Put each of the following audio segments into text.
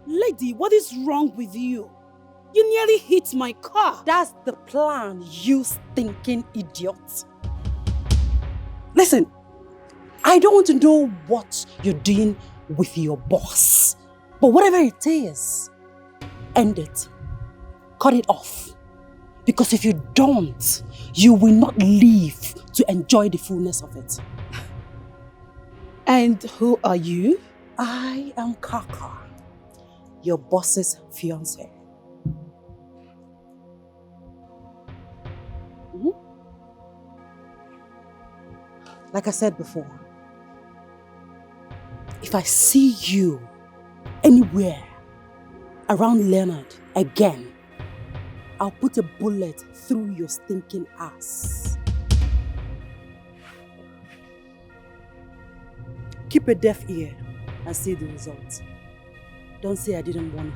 Lady, what is wrong with you? You nearly hit my car. That's the plan, you stinking idiot. Listen, I don't want to know what you're doing with your boss. But whatever it is, end it. Cut it off. Because if you don't, you will not live to enjoy the fullness of it. And who are you? I am Kaka, your boss's fiancé. Like I said before, if I see you anywhere around Leonard again, I'll put a bullet through your stinking ass. Keep a deaf ear and see the result. Don't say I didn't warn you.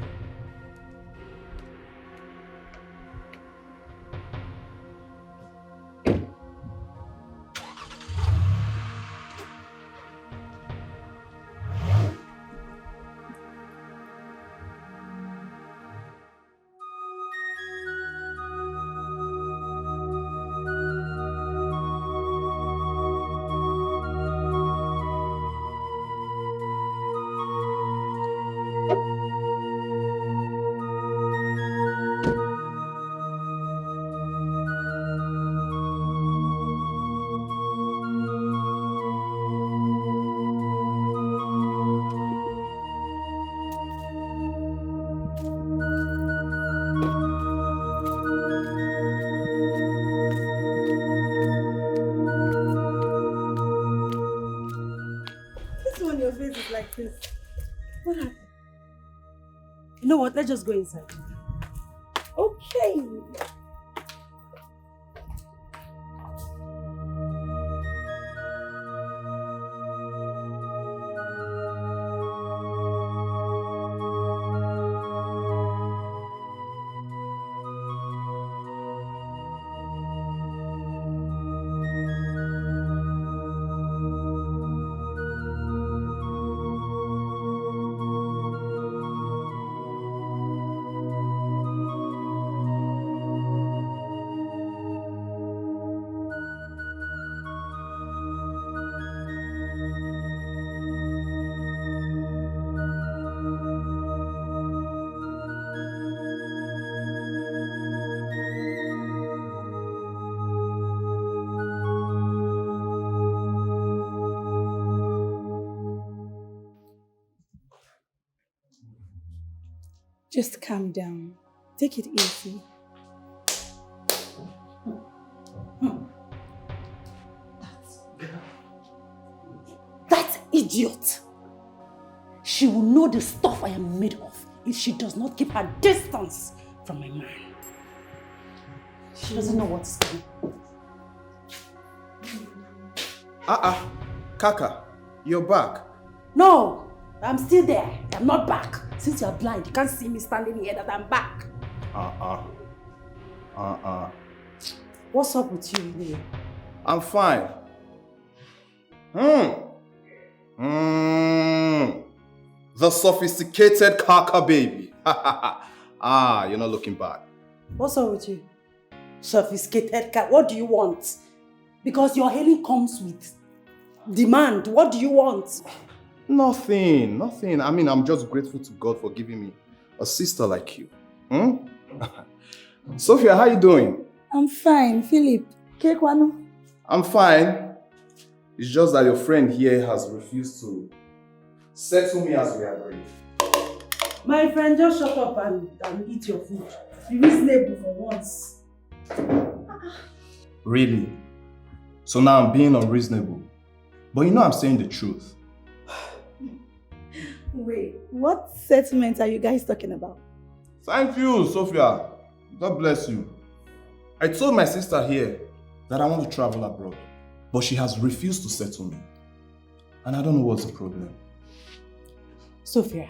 This. What happened? You know what? Let's just go inside. Okay. Just calm down. Take it easy. That idiot! She will know the stuff I am made of if she does not keep her distance from my man. She doesn't know what's coming. Kaka, you're back. No, I'm still there. I'm not back. Since you're blind, you can't see me standing here that I'm back. What's up with you, anyway? I'm fine. The sophisticated Kaka baby. You're not looking bad. What's up with you? Sophisticated cat. What do you want? Because your hailing comes with demand. What do you want? Nothing. I mean, I'm just grateful to God for giving me a sister like you. Sophia, how you doing? I'm fine. Philip, Kekwano? I'm fine. It's just that your friend here has refused to settle me as we agreed. My friend, just shut up and eat your food. Be reasonable for once. Really? So now I'm being unreasonable. But you know I'm saying the truth. Wait, what settlement are you guys talking about? Thank you, Sophia. God bless you. I told my sister here that I want to travel abroad, but she has refused to settle me. And I don't know what's the problem. Sophia,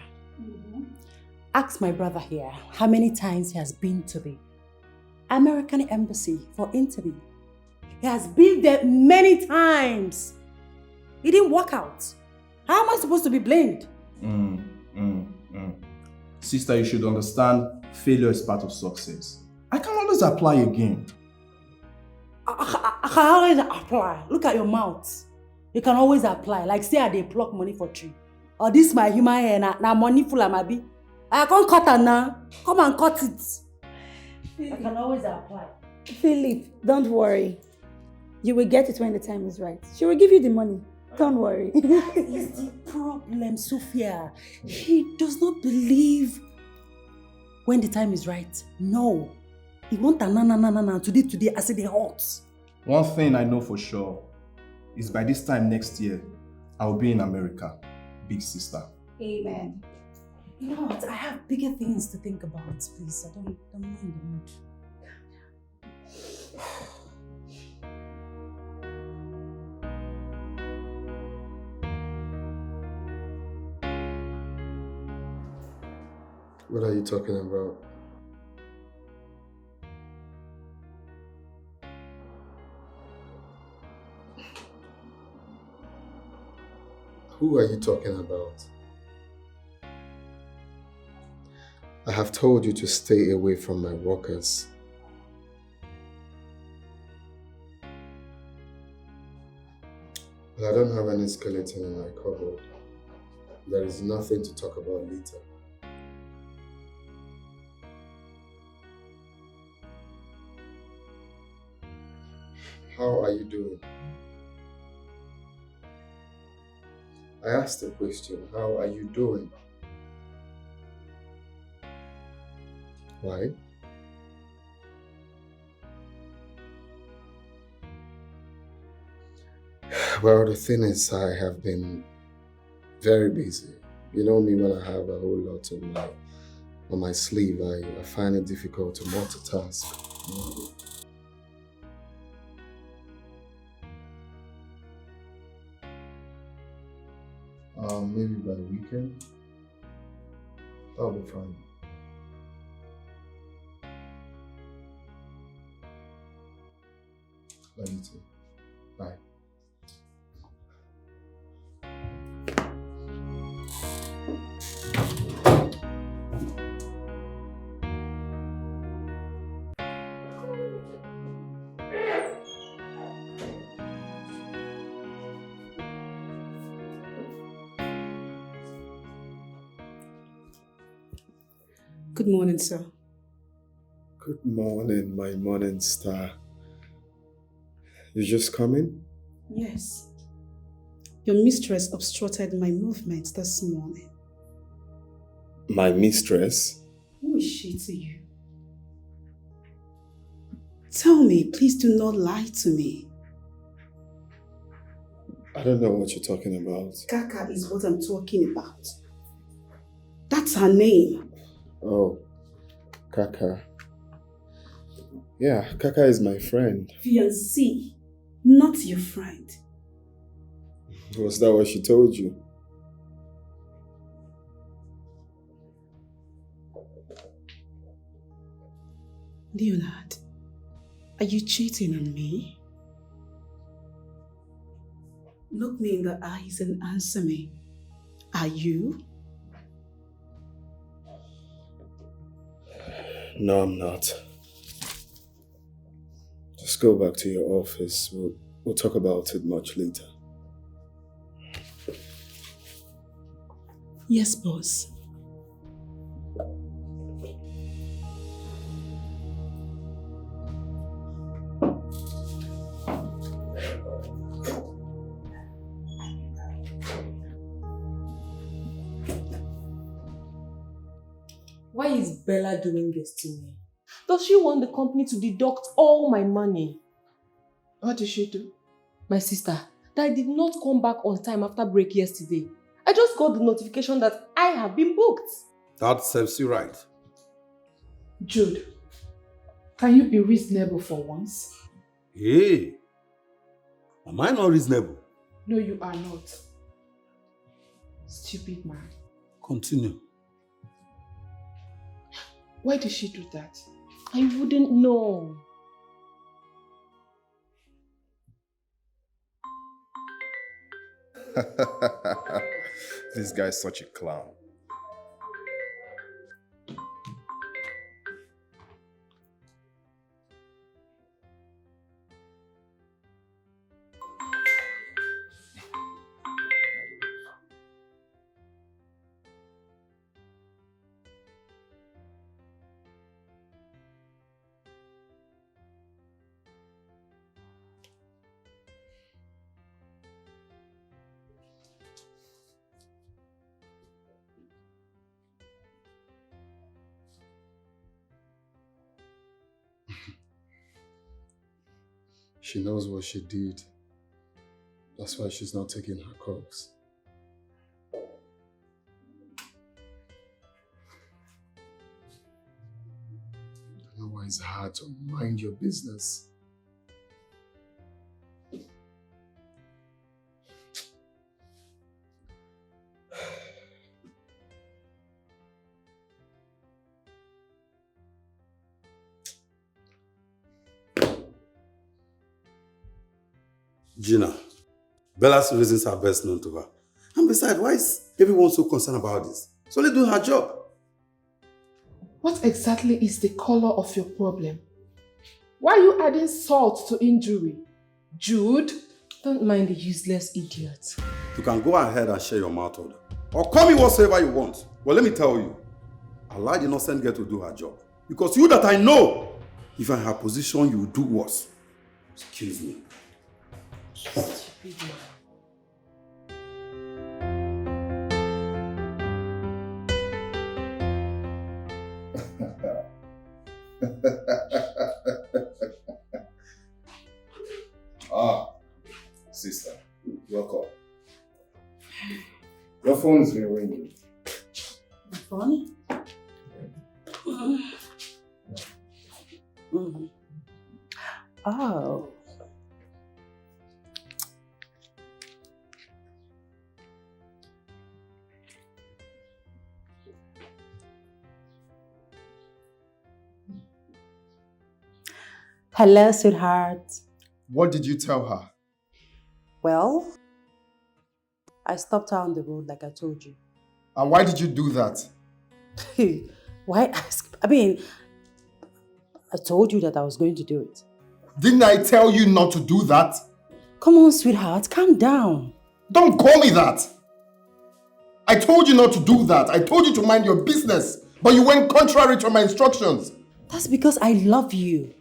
ask my brother here how many times he has been to the American embassy for interview. He has been there many times. It didn't work out. How am I supposed to be blamed? Sister, you should understand failure is part of success. I can always apply again. I can always apply. Look at your mouth. You can always apply. Like say I dey pluck money for tree. Or this my human hair na money full am abi. I can't cut am now. Come and cut it. I can always apply. Philip, don't worry. You will get it when the time is right. She will give you the money. Don't worry. That is the problem, Sophia. He does not believe when the time is right. No. He want a na today, I say they hot. One thing I know for sure is by this time next year, I will be in America. Big sister. Amen. You know what? I have bigger things to think about, please. I don't mind the mood. What are you talking about? Who are you talking about? I have told you to stay away from my workers. But I don't have any skeleton in my cupboard. There is nothing to talk about later. How are you doing? I asked a question. How are you doing? Why? Well, the thing is, I have been very busy. You know me, when I have a whole lot on my sleeve, I find it difficult to multitask. Maybe by the weekend, that'll be fine. Love you too. Bye. Good morning, sir. Good morning, my morning star. You just coming? Yes. Your mistress obstructed my movements this morning. My mistress? Who is she to you? Tell me, please do not lie to me. I don't know what you're talking about. Kaka is what I'm talking about. That's her name. Oh, Kaka. Yeah, Kaka is my friend. Fiancé, not your friend. Was that what she told you? Leonard, are you cheating on me? Look me in the eyes and answer me. Are you? No, I'm not. Just go back to your office. We'll talk about it much later. Yes, boss. Why is Bella doing this to me? Does she want the company to deduct all my money? What did she do? My sister, that I did not come back on time after break yesterday. I just got the notification that I have been booked. That serves you right. Jude, can you be reasonable for once? Hey, am I not reasonable? No, you are not. Stupid man. Continue. Why did she do that? I wouldn't know. This guy is such a clown. She knows what she did. That's why she's not taking her calls. I know why it's hard to mind your business. Gina, Bella's reasons are best known to her. And besides, why is everyone so concerned about this? She's only doing her job. What exactly is the color of your problem? Why are you adding salt to injury? Jude? Don't mind the useless idiot. You can go ahead and share your mouth order. Or call me whatsoever you want. Well, let me tell you, allow the innocent girl to do her job. Because you that I know, if you're in her position, you will do worse. Excuse me. Stupid man. Sister, welcome. Your phone's been ringing. My phone? Oh. Hello, sweetheart. What did you tell her? Well, I stopped her on the road like I told you. And why did you do that? Why ask? I mean, I told you that I was going to do it. Didn't I tell you not to do that? Come on, sweetheart, calm down. Don't call me that! I told you not to do that. I told you to mind your business. But you went contrary to my instructions. That's because I love you.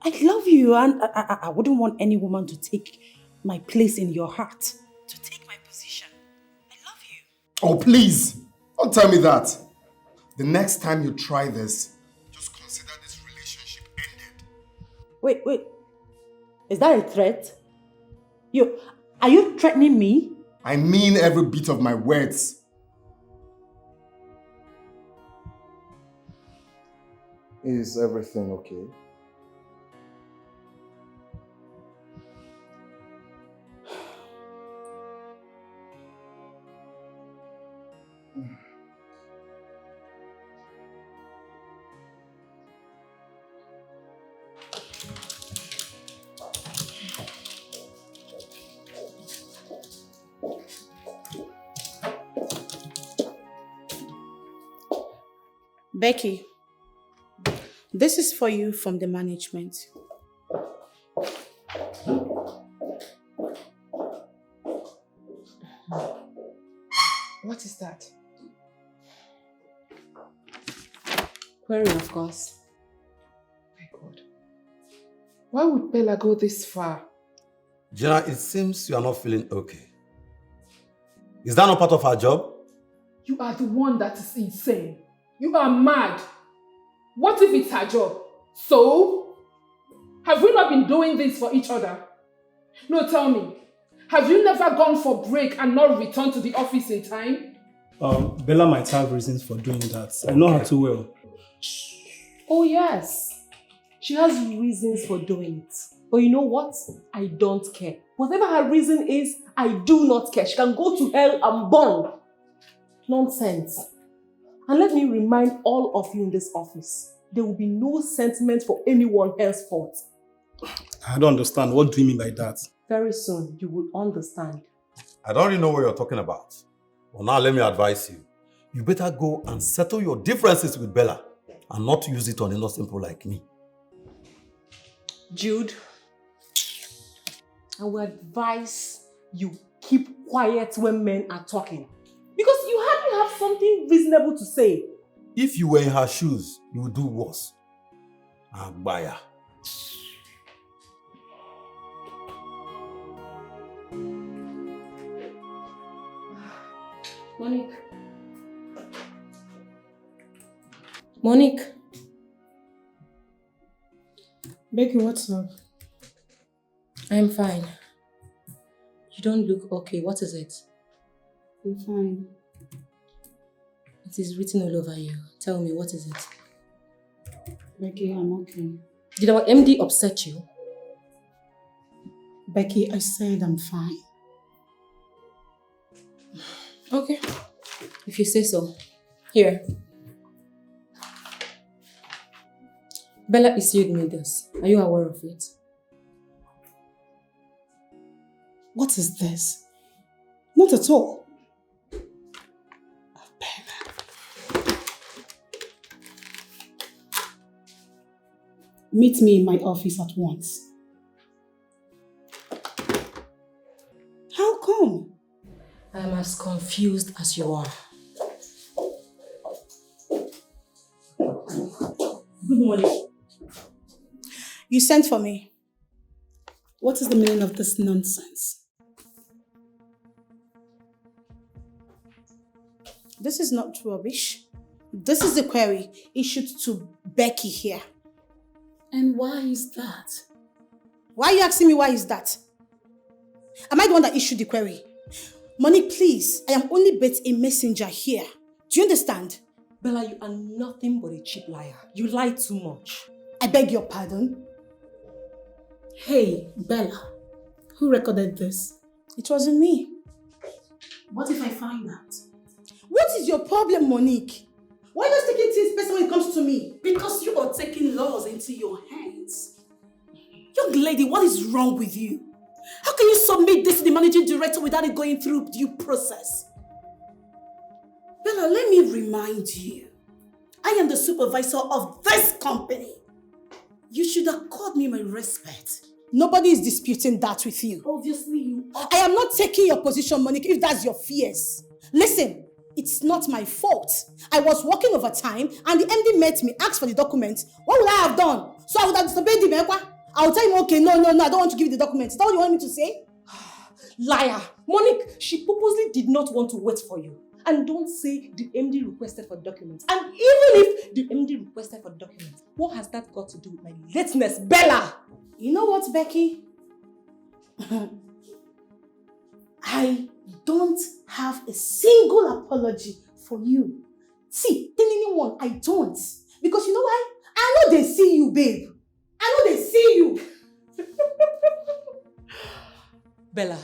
I love you, and I wouldn't want any woman to take my place in your heart. To take my position. I love you. Oh, please. Don't tell me that. The next time you try this, just consider this relationship ended. Wait. Is that a threat? Are you threatening me? I mean every bit of my words. Is everything okay? Becky, this is for you from the management. What is that? Query, of course. My God. Why would Bella go this far? Gina, it seems you are not feeling okay. Is that not part of her job? You are the one that is insane. You are mad. What if it's her job? So? Have we not been doing this for each other? No, tell me. Have you never gone for break and not returned to the office in time? Bella might have reasons for doing that. I know her too well. Oh yes. She has reasons for doing it. But you know what? I don't care. Whatever her reason is, I do not care. She can go to hell and burn. Nonsense. And let me remind all of you in this office, there will be no sentiment for anyone henceforth. I don't understand. What do you mean by that? Very soon, you will understand. I don't really know what you're talking about. Well, now let me advise you. You better go and settle your differences with Bella and not use it on innocent people like me. Jude, I will advise you keep quiet when men are talking. Because you hardly have something reasonable to say. If you were in her shoes, you would do worse. Agbaya. Monique. Becky, what's up? I'm fine. You don't look okay. What is it? I'm fine. It is written all over you. Tell me, what is it? Becky, I'm okay. Did our MD upset you? Becky, I said I'm fine. Okay. If you say so. Here. Bella issued me this. Are you aware of it? What is this? Not at all. Meet me in my office at once. How come? I am as confused as you are. Good morning. You sent for me. What is the meaning of this nonsense? This is not rubbish. This is a query issued to Becky here. And why is that? Why are you asking me why is that? Am I the one that issued the query? Monique, please, I am only but a messenger here. Do you understand? Bella, you are nothing but a cheap liar. You lie too much. I beg your pardon. Hey, Bella, who recorded this? It wasn't me. What if I find out? What is your problem, Monique? Why are you just taking things personal when it comes to me? Because you are taking laws into your hands. Young lady, what is wrong with you? How can you submit this to the managing director without it going through due process? Bella, let me remind you. I am the supervisor of this company. You should accord me my respect. Nobody is disputing that with you. Obviously you are. I am not taking your position, Monique, if that's your fears. Listen. It's not my fault. I was working overtime and the MD met me, asked for the documents. What would I have done? So I would have disobeyed him. I would tell him, okay, no, I don't want to give you the documents. Is that what you want me to say? Liar. Monique, she purposely did not want to wait for you. And don't say the MD requested for documents. And even if the MD requested for documents, what has that got to do with my lateness, Bella? You know what, Becky? I don't have a single apology for you. See, tell anyone, I don't. Because you know why? I know they see you, babe. I know they see you. Bella,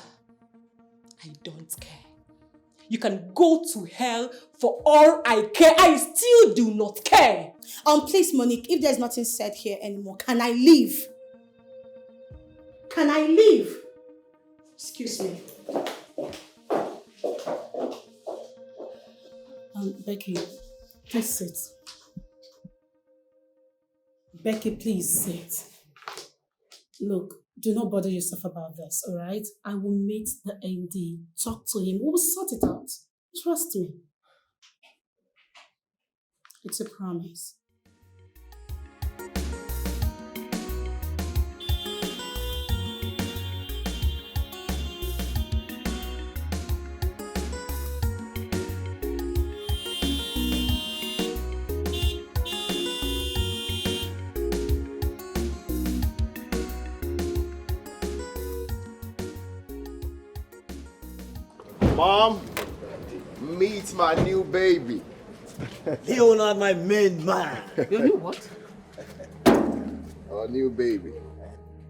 I don't care. You can go to hell for all I care. I still do not care. Please, Monique, if there's nothing said here anymore, can I leave? Can I leave? Excuse me. Becky, please sit. Becky, please sit. Look, do not bother yourself about this, alright? I will meet the MD, talk to him, we will sort it out. Trust me. It's a promise. Mom, meet my new baby. Leonard, my main man. Your new what? Our new baby.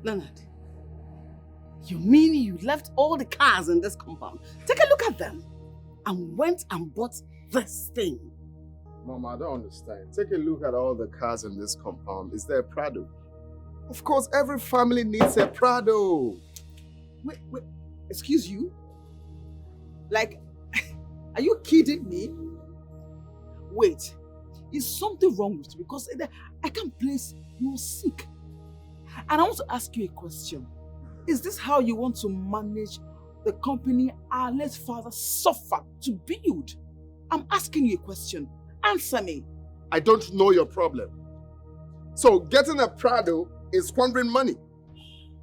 Leonard, you mean you left all the cars in this compound? Take a look at them and went and bought this thing. Mom, I don't understand. Take a look at all the cars in this compound. Is there a Prado? Of course, every family needs a Prado. Wait, excuse you? Like, are you kidding me? Wait, is something wrong with you? Because I can't place you're sick. And I want to ask you a question. Is this how you want to manage the company our late father suffered to build? I'm asking you a question. Answer me. I don't know your problem. So getting a Prado is squandering money.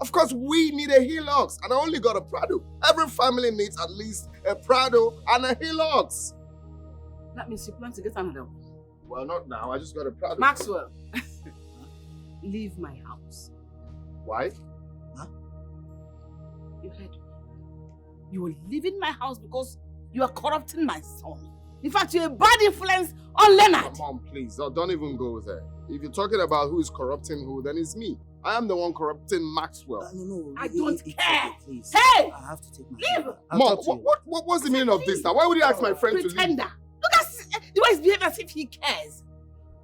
Of course, we need a Hilux, and I only got a Prado. Every family needs at least a Prado and a Hilux. That means you plan to get another one. Well, not now. I just got a Prado. Maxwell, leave my house. Why? Huh? You heard me. You are leaving my house because you are corrupting my son. In fact, you're a bad influence on Leonard. Mom, please, don't even go there. If you're talking about who is corrupting who, then it's me. I am the one corrupting Maxwell. No, I don't care. Okay, please. Hey! I have to take my Leave! leave. Mom, what's the meaning of this now? Why would you ask my friend to leave? Pretender. Look at the way he's behaving as if he cares.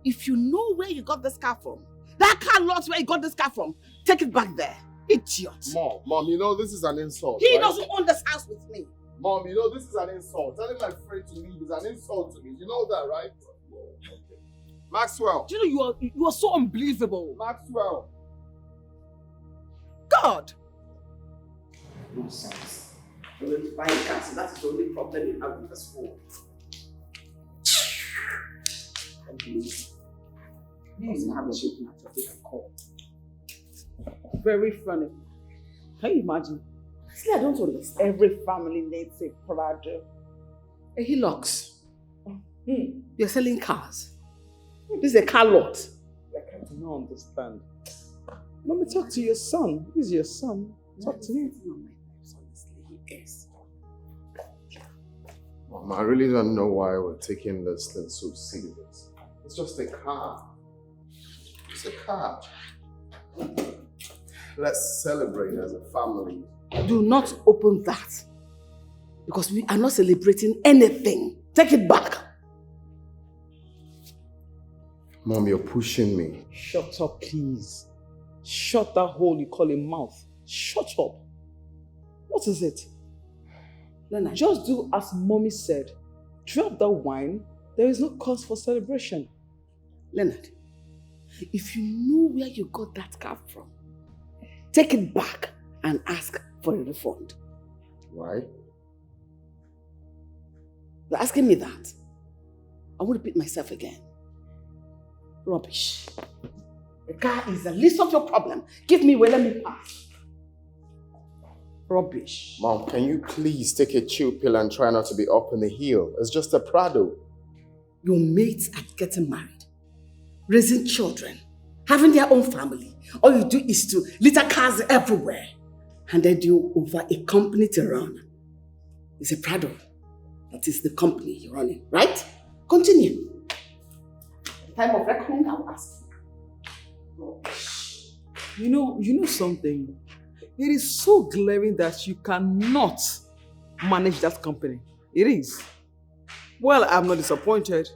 If you know where you got this car from, that car lot where you got this car from, take it back there. Idiot. Mom, you know this is an insult. He right? doesn't own this house with me. Mom, you know this is an insult. Telling my friend to leave is an insult to me. You know that, right? Maxwell. Do you know you are so unbelievable? Maxwell. God. Nonsense. You're going to buy a car, so that's the only problem you have with this world. Please. Please have a shaking at your take a call. Very funny. Can you imagine? See, I don't understand. Every family needs a brother. A Hilux. You're selling cars. This is a car lot. I do not understand. Let me talk to your son. He's your son. Talk to him. Mom, I really don't know why we're taking this thing so serious. It's just a car. It's a car. Let's celebrate as a family. Do not open that. Because we are not celebrating anything. Take it back. Mom, you're pushing me. Shut up, please. Shut that hole you call a mouth. Shut up. What is it? Leonard. Just do as mommy said. Drop that wine. There is no cause for celebration. Leonard, if you know where you got that car from, take it back and ask for a refund. Why? You're asking me that? I won't repeat myself again. Rubbish. The car is the least of your problem. Give me where, let me pass. Rubbish. Mom, can you please take a chill pill and try not to be up in the hill? It's just a Prado. Your mates are getting married, raising children, having their own family. All you do is to litter cars everywhere. Handed you over a company to run. It's a Prado. That is the company you're running, right? Continue. Time of reckoning, I'll ask you. You know something? It is so glaring that you cannot manage that company. It is. Well, I'm not disappointed.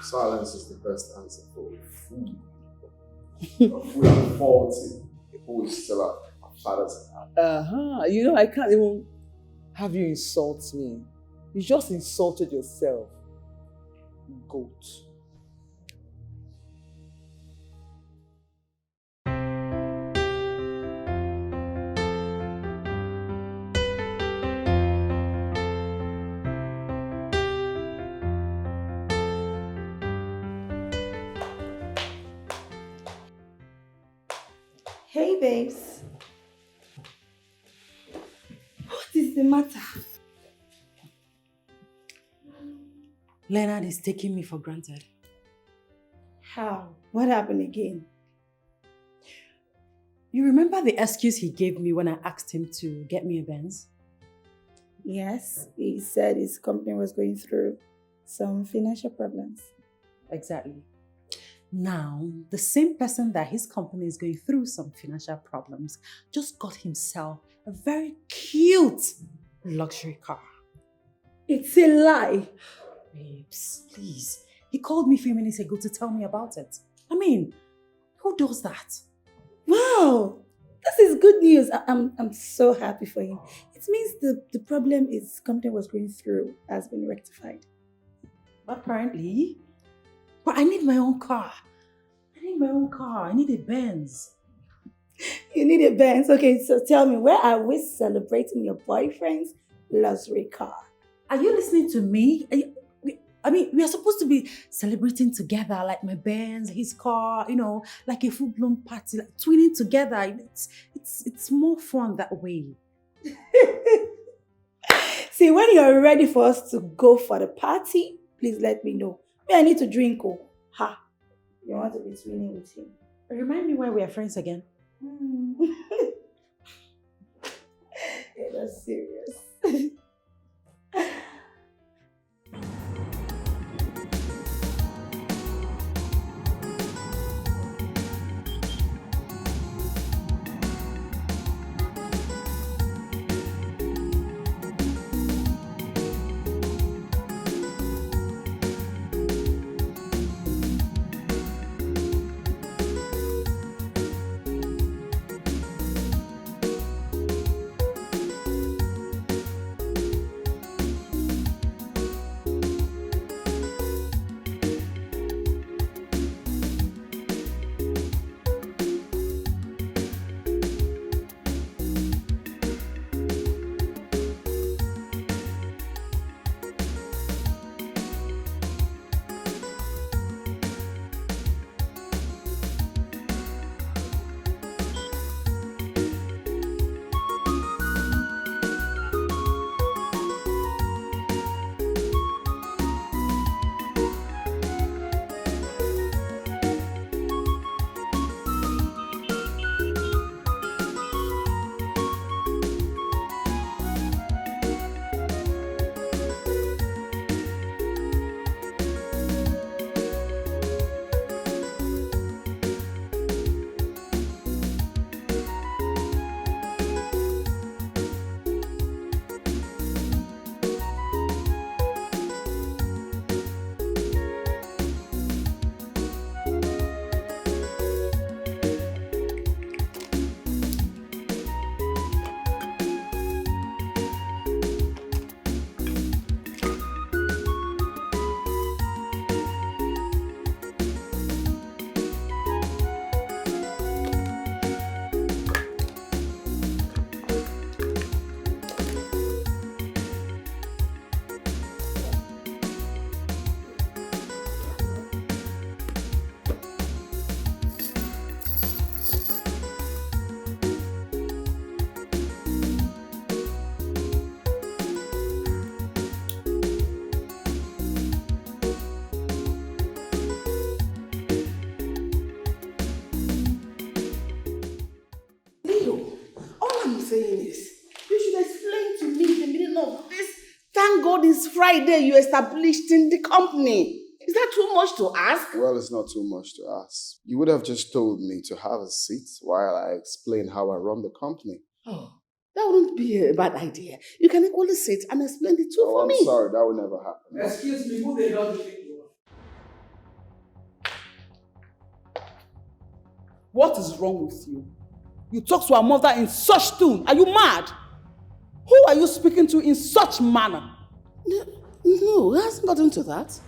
Silence is the best answer for a fool. A fool at 40 who is still a father's house. You know, I can't even have you insult me. You just insulted yourself. Goat. Hey, babes. What is the matter? Leonard is taking me for granted. How? What happened again? You remember the excuse he gave me when I asked him to get me a Benz? Yes, he said his company was going through some financial problems. Exactly. Now, the same person that his company is going through some financial problems just got himself a very cute luxury car. It's a lie. Babes, please. He called me a few minutes ago to tell me about it. I mean, who does that? Wow, this is good news. I'm so happy for him. It means the problem his company was going through has been rectified. Apparently. But I need my own car. I need a Benz. You need a Benz? Okay, so tell me, where are we celebrating your boyfriend's luxury car? Are you listening to me? We are supposed to be celebrating together, like my Benz, his car, like a full-blown party, like twinning together. It's more fun that way. See, when you're ready for us to go for the party, please let me know. I need to drink. Oh, ha! You want to be twinning with him? Remind me why we are friends again. You're not serious. saying is, you should explain to me the meaning of this. Thank God it's Friday you established in the company. Is that too much to ask? Well, it's not too much to ask. You would have just told me to have a seat while I explain how I run the company. Oh, that wouldn't be a bad idea. You can equally sit and explain the two for me. I'm sorry, that would never happen. Excuse me, who the hell do you think you are? What is wrong with you? You talk to our mother in such tone. Are you mad? Who are you speaking to in such manner? No, it hasn't gotten to that.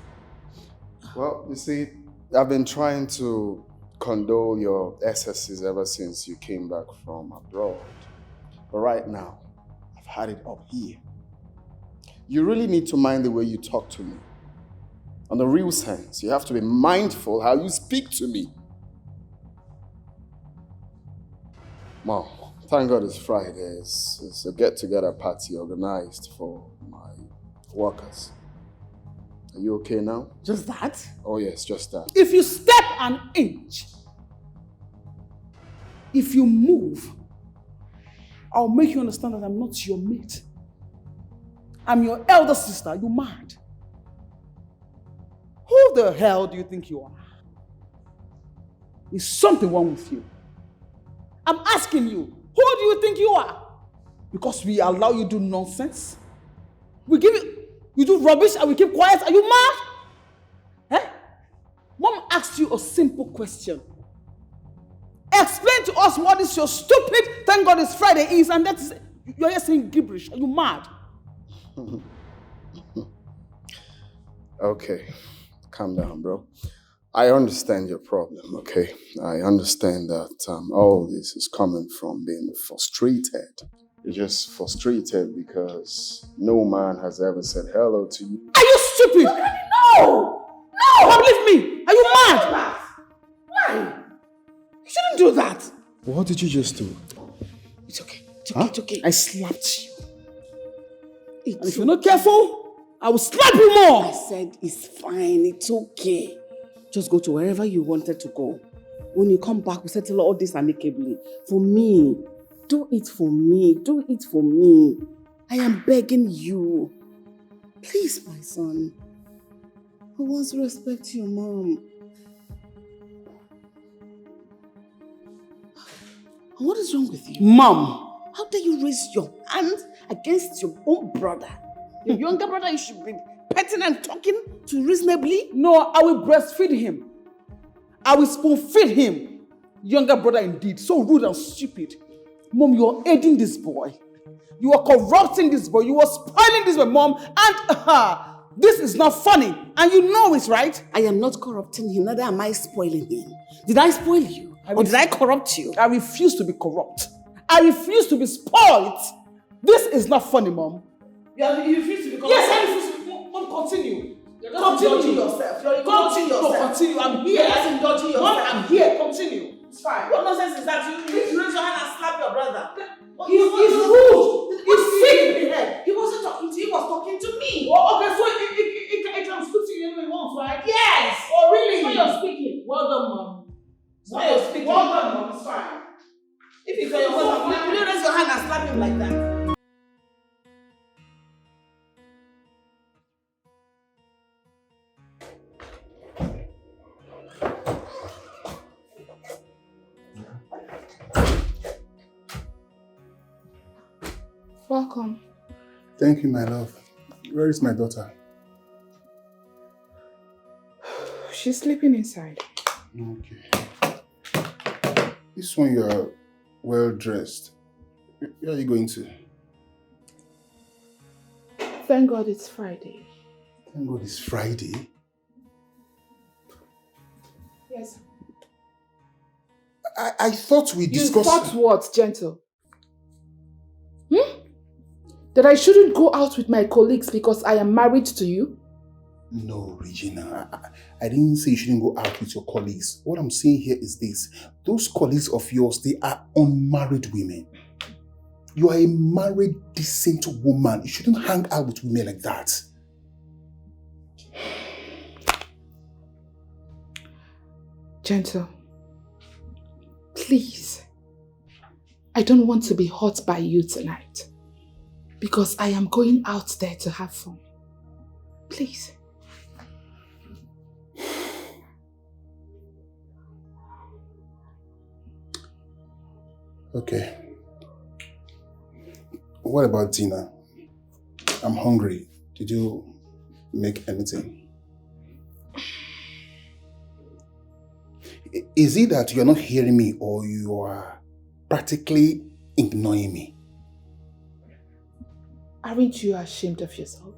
Well, you see, I've been trying to condole your excesses ever since you came back from abroad. But right now, I've had it up here. You really need to mind the way you talk to me. On the real sense, you have to be mindful how you speak to me. Mom, thank God it's Friday. It's a get-together party organized for my workers. Are you okay now? Just that? Oh yes, just that. If you step an inch, if you move, I'll make you understand that I'm not your mate. I'm your elder sister. Are you mad? Who the hell do you think you are? Is something wrong with you? I'm asking you, who do you think you are? Because we allow you to do nonsense? We give you do rubbish and we keep quiet? Are you mad? Eh? Mom asked you a simple question. Explain to us what is your stupid, thank God it's Friday is, and that is, you're just saying gibberish. Are you mad? Okay, calm down, bro. I understand your problem, okay? I understand that all this is coming from being frustrated. You're just frustrated because no man has ever said hello to you. Are you stupid? No! Come leave me! Are you mad? Why? You shouldn't do that. What did you just do? It's okay. It's okay. I slapped you. And if you're not careful, I will slap you more. I said it's fine. It's okay. Just go to wherever you wanted to go. When you come back, we'll settle all this amicably. For me, Do it for me. Do it for me. I am begging you. Please, my son. Who wants to respect your mom? What is wrong with you? Mom! How dare you raise your hand against your own brother? Your younger brother, you should be petting and talking to reasonably. No, I will breastfeed him. I will spoon feed him. Younger brother indeed, so rude and stupid. Mom, you are aiding this boy. You are corrupting this boy. You are spoiling this boy, Mom. And this is not funny. And you know it, right? I am not corrupting him, neither am I spoiling him. Did I spoil you? Or did I corrupt you? I refuse to be corrupt. I refuse to be spoiled. This is not funny, Mom. You refuse to be corrupt? Yes, I refuse to be. Mom, continue. You're just indulging yourself. You're indulging yourself. No, continue. I'm here. You're just indulging yourself. Mom, I'm here. Continue. It's fine. What nonsense is that? You raise your hand and slap your brother. He's rude. He's sick in the head. He wasn't talking to you, he was talking to me. Oh, okay, so it can speak to you anyway he wants, right? Yes! Oh, really? So you're speaking. Well done, Mom. So you're speaking. Well done, Mom. It's fine. If you your husband, will you raise your hand and slap him like that? Welcome. Thank you, my love. Where is my daughter? She's sleeping inside. Okay. This one, you are well dressed. Where are you going to? Thank God it's Friday. Thank God it's Friday. Yes. I thought we discussed... You thought what, Gentle? That I shouldn't go out with my colleagues because I am married to you? No, Regina. I didn't say you shouldn't go out with your colleagues. What I'm saying here is this. Those colleagues of yours, they are unmarried women. You are a married, decent woman. You shouldn't hang out with women like that. Gentle, please. I don't want to be hurt by you tonight. Because I am going out there to have fun. Please. Okay. What about dinner? I'm hungry. Did you make anything? Is it that you're not hearing me or you are practically ignoring me? Aren't you ashamed of yourself?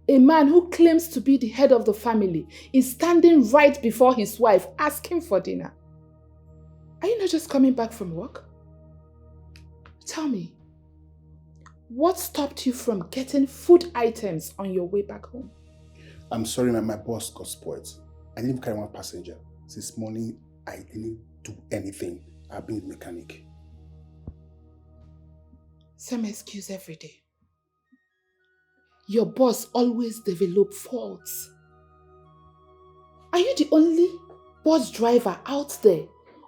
A man who claims to be the head of the family is standing right before his wife asking for dinner. Are you not just coming back from work? Tell me, what stopped you from getting food items on your way back home? I'm sorry, my boss got spoiled. I didn't carry one passenger. Since morning, I didn't do anything. I've been with the mechanic. Same excuse every day. Your boss always develops faults. Are you the only bus driver out there,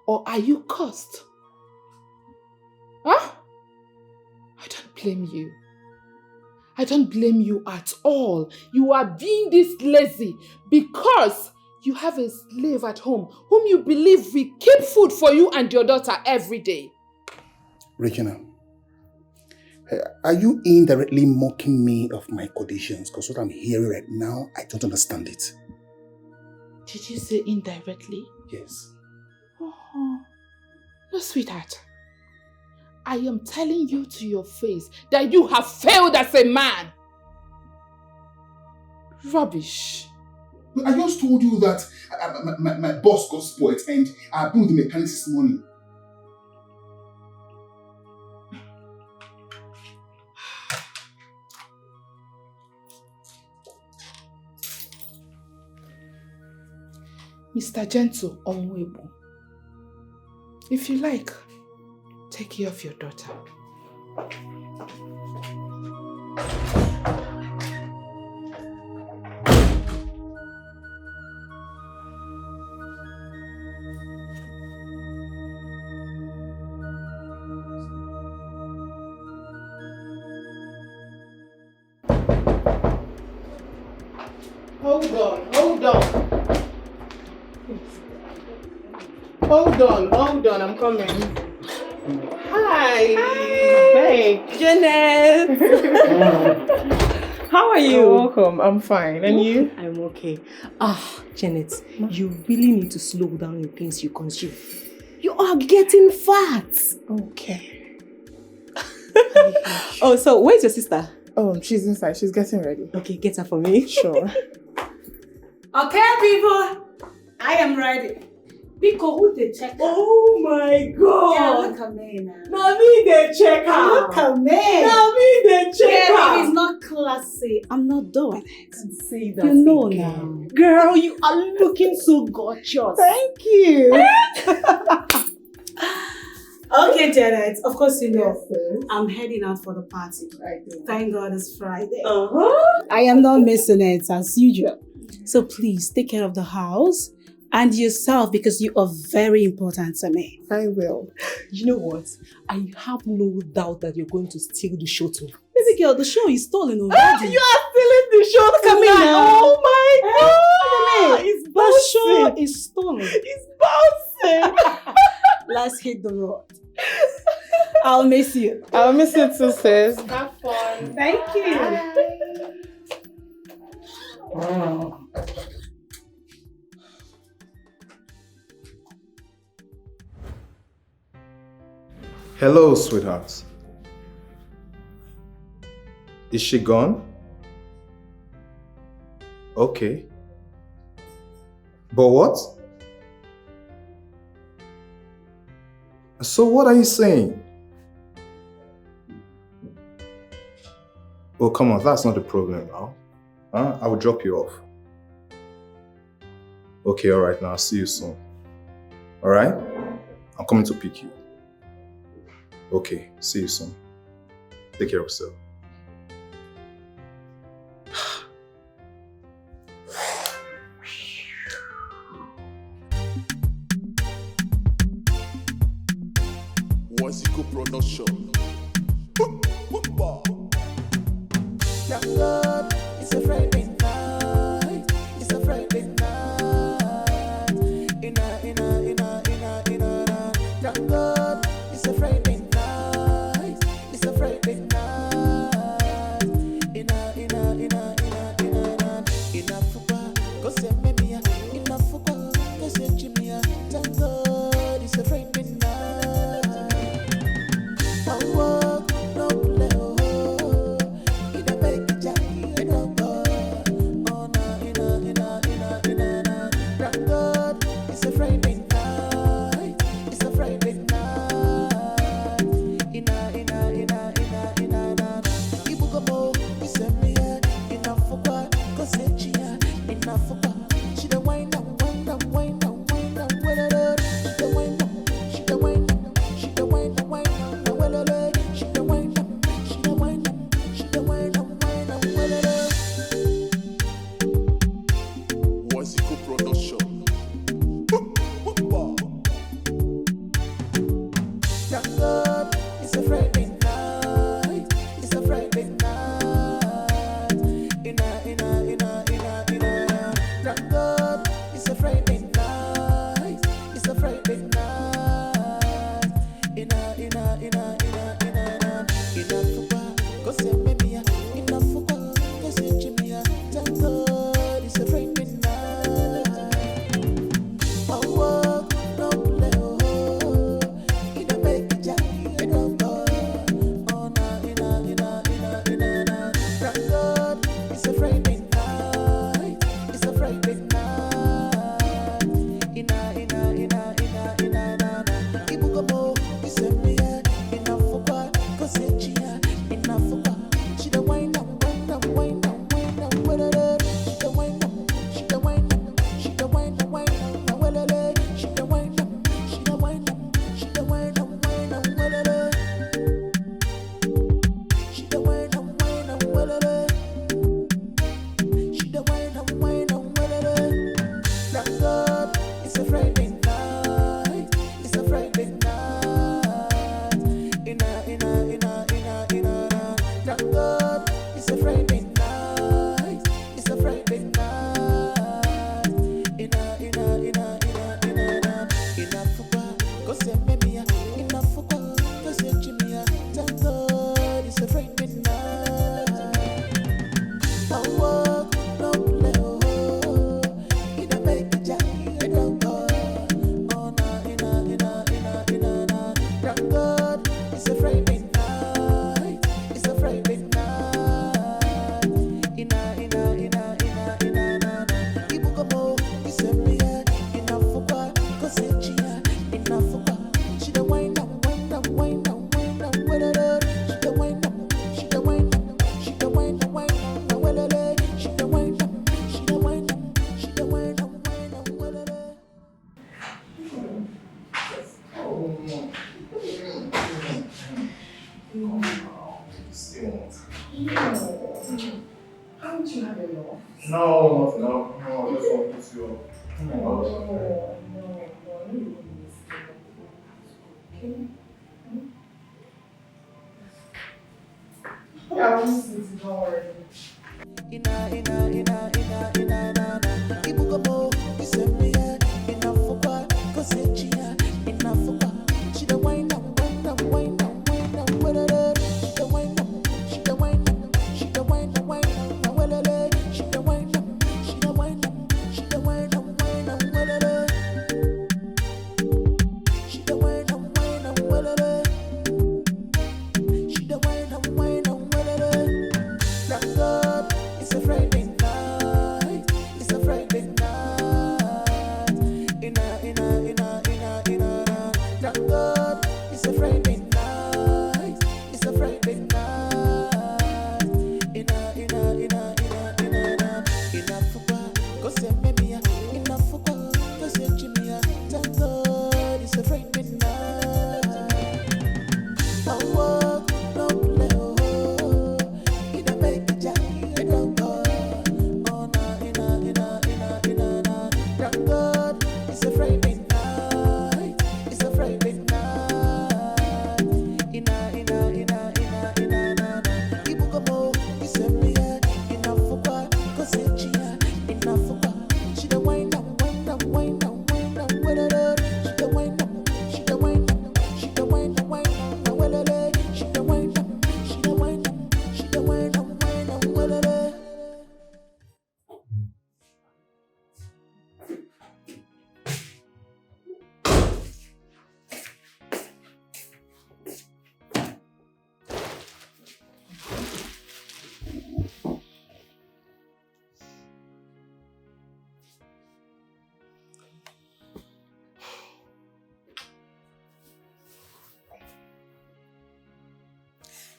or are you cursed? Huh? I don't blame you. I don't blame you at all. You are being this lazy because you have a slave at home whom you believe will keep food for you and your daughter every day. Regina, are you indirectly mocking me of my conditions? Because what I'm hearing right now, I don't understand it. Did you say indirectly? Yes. Oh, no, sweetheart. I am telling you to your face that you have failed as a man. Rubbish. I just told you that my boss got spoiled and I've been with the mechanic this morning. Mr. Gentle Onwebo, if you like, take care of your daughter. Hold on, hold on. Hold on, I'm coming. Hi. Hey. Janet! How are you? You're welcome. I'm fine. And you? I'm okay. Janet, you really need to slow down in things you consume. You are getting fat. Okay. Oh, so where's your sister? Oh, she's inside. She's getting ready. Okay, get her for me. Sure. Okay, people. I am ready. Pico, who they check? Oh my God! Yeah, look at me now. Now me they check her. Look at me. Now me they check her. It's not classy. I'm not doing it. Say that. You know again. now. Girl, you are looking so gorgeous. Thank you. Okay, Janet. Of course you know. Yes, I'm heading out for the party. Thank God it's Friday. Uh-huh. I am not missing it as usual. So please take care of the house and yourself because you are very important to me. I will. You know what? I have no doubt that you're going to steal the show tonight. Baby girl, the show is stolen already. You are stealing the show Look at me tonight. now. Oh my God! Look at me. It's The bouncing. show is stolen. It's bouncing. Let's hit the road. I'll miss you. I'll miss you too, sis. Have fun. Thank you. Hello, sweetheart. Is she gone? Okay. But what? So what are you saying? Oh, come on, that's not the problem now. Huh? I will drop you off. Okay, alright, now I'll see you soon. Alright? I'm coming to pick you. Okay, see you soon. Take care of yourself. Wazico Production. Thank God it's a Friday night. It's a Friday night. Thank God it's a Friday night. It's a Friday night. Inafuka, go say maybe. Inafuka, go say Jimmy. Thank God it's a Friday night.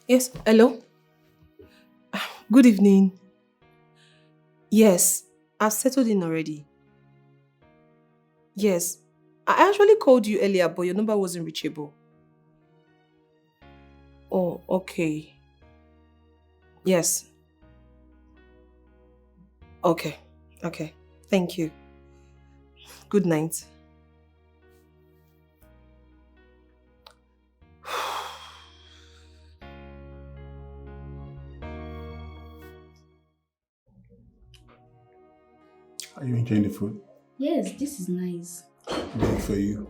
Yes, hello? Good evening. Yes, I've settled in already. Yes, I actually called you earlier, but your number wasn't reachable. Oh, okay. Yes. Okay, okay. Thank you. Good night. Are you enjoying the food? Yes, this is nice. Good for you.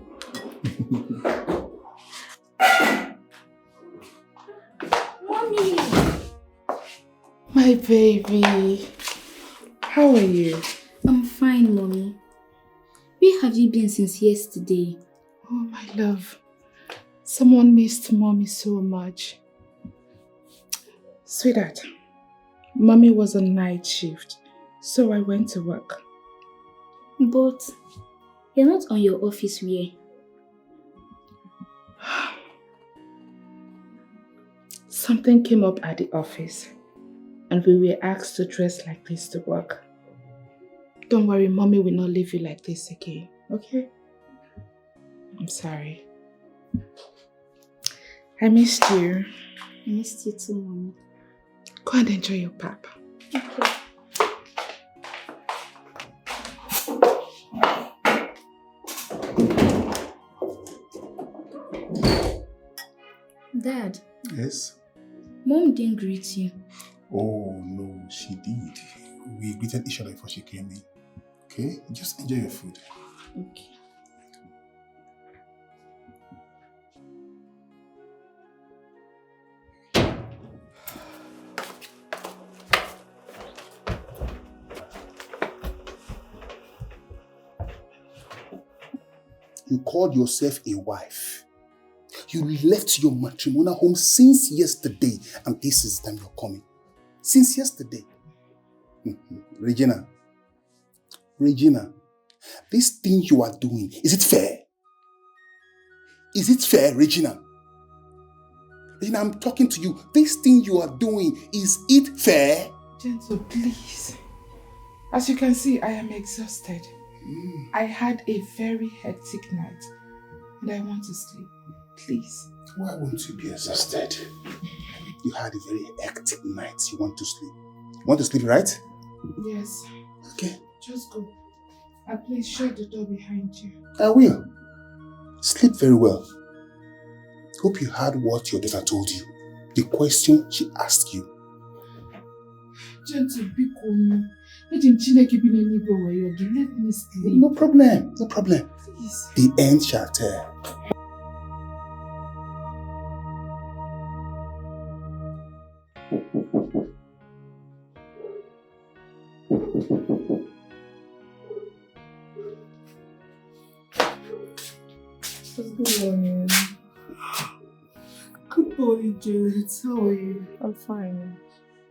Mommy! My baby. How are you? I'm fine, Mommy. Where have you been since yesterday? Oh, my love. Someone missed Mommy so much. Sweetheart, Mommy was on night shift, so I went to work. But you're not on your office wear. Something came up at the office, and we were asked to dress like this to work. Don't worry, Mommy will not leave you like this again, okay? I'm sorry. I missed you. I missed you too, Mommy. Go and enjoy your pap. Okay. Dad. Yes? Mom didn't greet you. Oh, no, she did. We greeted each other before she came in. Okay? Just enjoy your food. Okay. You called yourself a wife. You left your matrimonial home since yesterday, and this is them you're coming. Since yesterday. Regina, this thing you are doing, is it fair? Is it fair, Regina? Regina, I'm talking to you. This thing you are doing, is it fair? Gentle, please. As you can see, I am exhausted. I had a very hectic night and I want to sleep. Please. Why won't you be exhausted? You had a very hectic night. You want to sleep. You want to sleep, right? Yes. Okay. Just go. And please shut the door behind you. I will. Sleep very well. Hope you heard what your daughter told you. The question she asked you. Gentle, be calm. Let me sleep. No problem. Please. The end shall tell. Good morning. Good morning, Janet. How are you? I'm fine.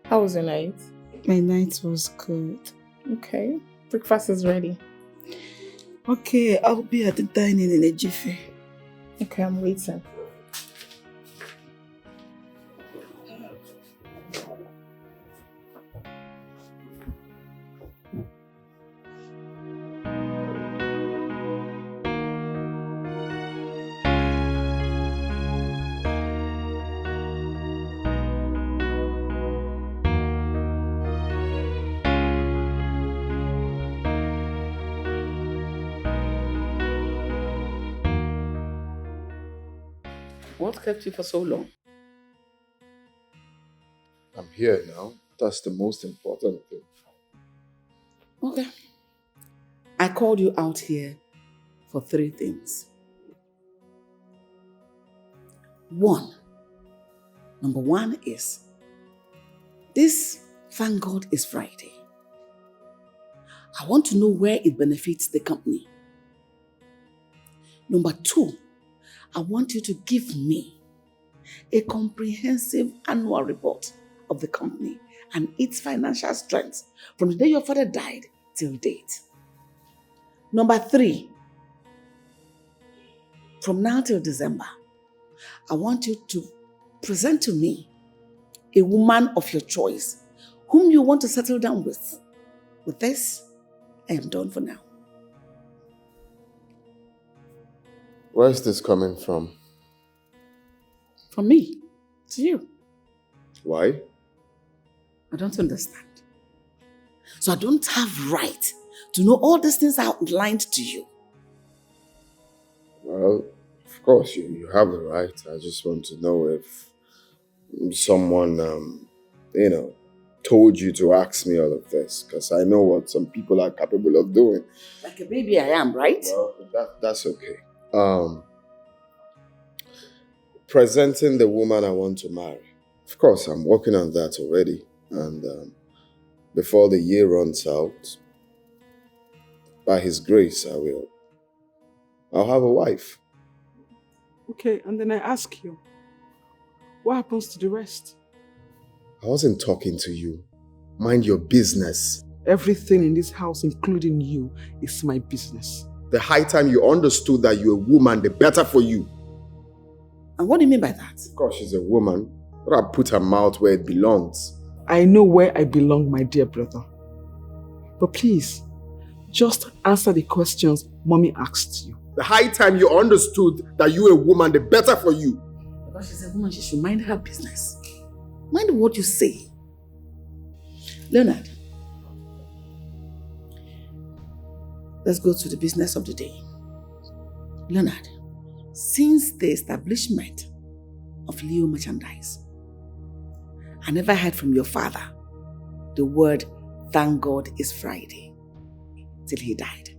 How was your night? My night was good. Okay. Breakfast is ready. Okay, I'll be at the dining in a jiffy. Okay, I'm waiting. What kept you for so long? I'm here now. That's the most important thing. Okay. I called you out here for 3 things. 1. Number 1 is, this, thank God, is Friday. I want to know where it benefits the company. Number 2, I want you to give me a comprehensive annual report of the company and its financial strength from the day your father died till date. Number 3, from now till December, I want you to present to me a woman of your choice whom you want to settle down with. With this, I am done for now. Where is this coming from? From me to you. Why? I don't understand. So I don't have right to know all these things outlined to you. Well, of course, you have the right. I just want to know if someone, told you to ask me all of this, because I know what some people are capable of doing. Like a baby I am, right? Well, that's okay. Presenting the woman I want to marry. Of course, I'm working on that already. And before the year runs out, by His grace, I'll have a wife. Okay, and then I ask you, what happens to the rest? I wasn't talking to you. Mind your business. Everything in this house, including you, is my business. The high time you understood that you're a woman, the better for you. And what do you mean by that? Of course, she's a woman, but I put her mouth where it belongs. I know where I belong, my dear brother. But please, just answer the questions Mommy asked you. The high time you understood that you're a woman, the better for you. Because she's a woman, she should mind her business. Mind what you say. Leonard, let's go to the business of the day. Leonard, since the establishment of Leo Merchandise, I never heard from your father the word "thank God is Friday" till he died.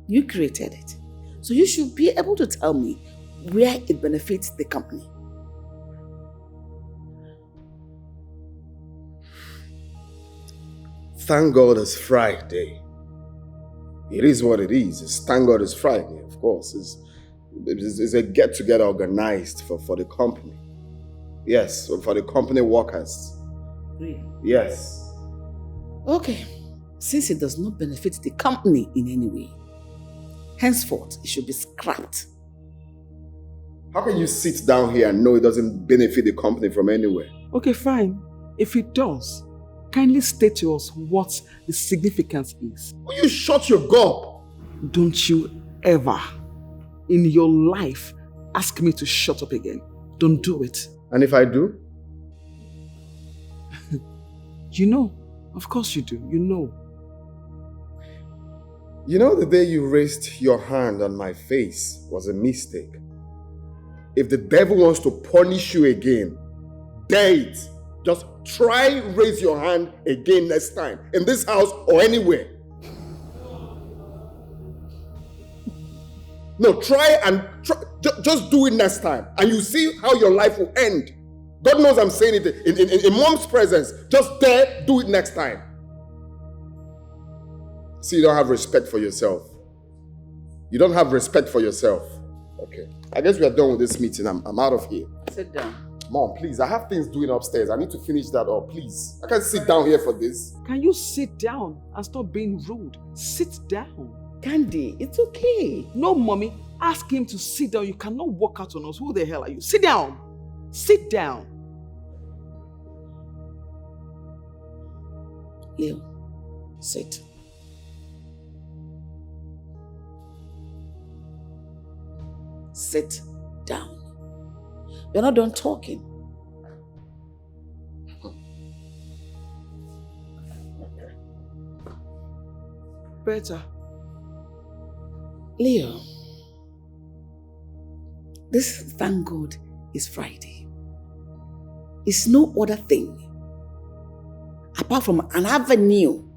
You created it. So you should be able to tell me where it benefits the company. Thank God it's Friday. It is what it is. Thank God it's Friday, of course. It's a get-together organized for the company. Yes, for the company workers. Really? Yes. Okay. Since it does not benefit the company in any way, henceforth it should be scrapped. How can you sit down here and know it doesn't benefit the company from anywhere? Okay, fine. If it does, kindly state to us what the significance is. Will you shut your gob? Don't you ever in your life ask me to shut up again. Don't do it. And if I do? You know. Of course you do. You know. You know the day you raised your hand on my face was a mistake. If the devil wants to punish you again, dare it. Just try raise your hand again next time. In this house or anywhere. No, try and just do it next time. And you see how your life will end. God knows I'm saying it in mom's presence. Just dare do it next time. See, you don't have respect for yourself. You don't have respect for yourself. Okay. I guess we are done with this meeting. I'm out of here. Sit down. Mom, please, I have things doing upstairs. I need to finish that up, please. I can't sit down here for this. Can you sit down and stop being rude? Sit down. Candy, it's okay. No, mommy. Ask him to sit down. You cannot walk out on us. Who the hell are you? Sit down. Sit down. Leo, sit. Sit down. You're not done talking. Better. Leo, this, thank God, is Friday. It's no other thing apart from an avenue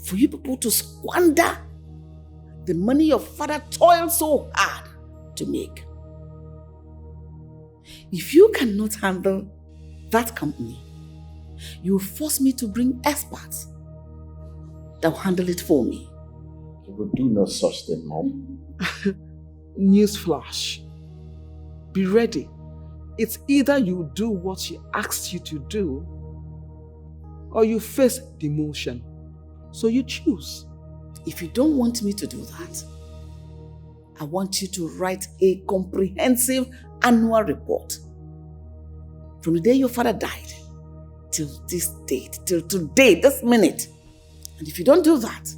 for you people to squander the money your father toiled so hard to make. If you cannot handle that company, you will force me to bring experts that will handle it for me. You will do no such thing, Mom. Newsflash. Be ready. It's either you do what she asked you to do, or you face demotion. So you choose. If you don't want me to do that, I want you to write a comprehensive annual report from the day your father died till this date, till today, this minute. And if you don't do that,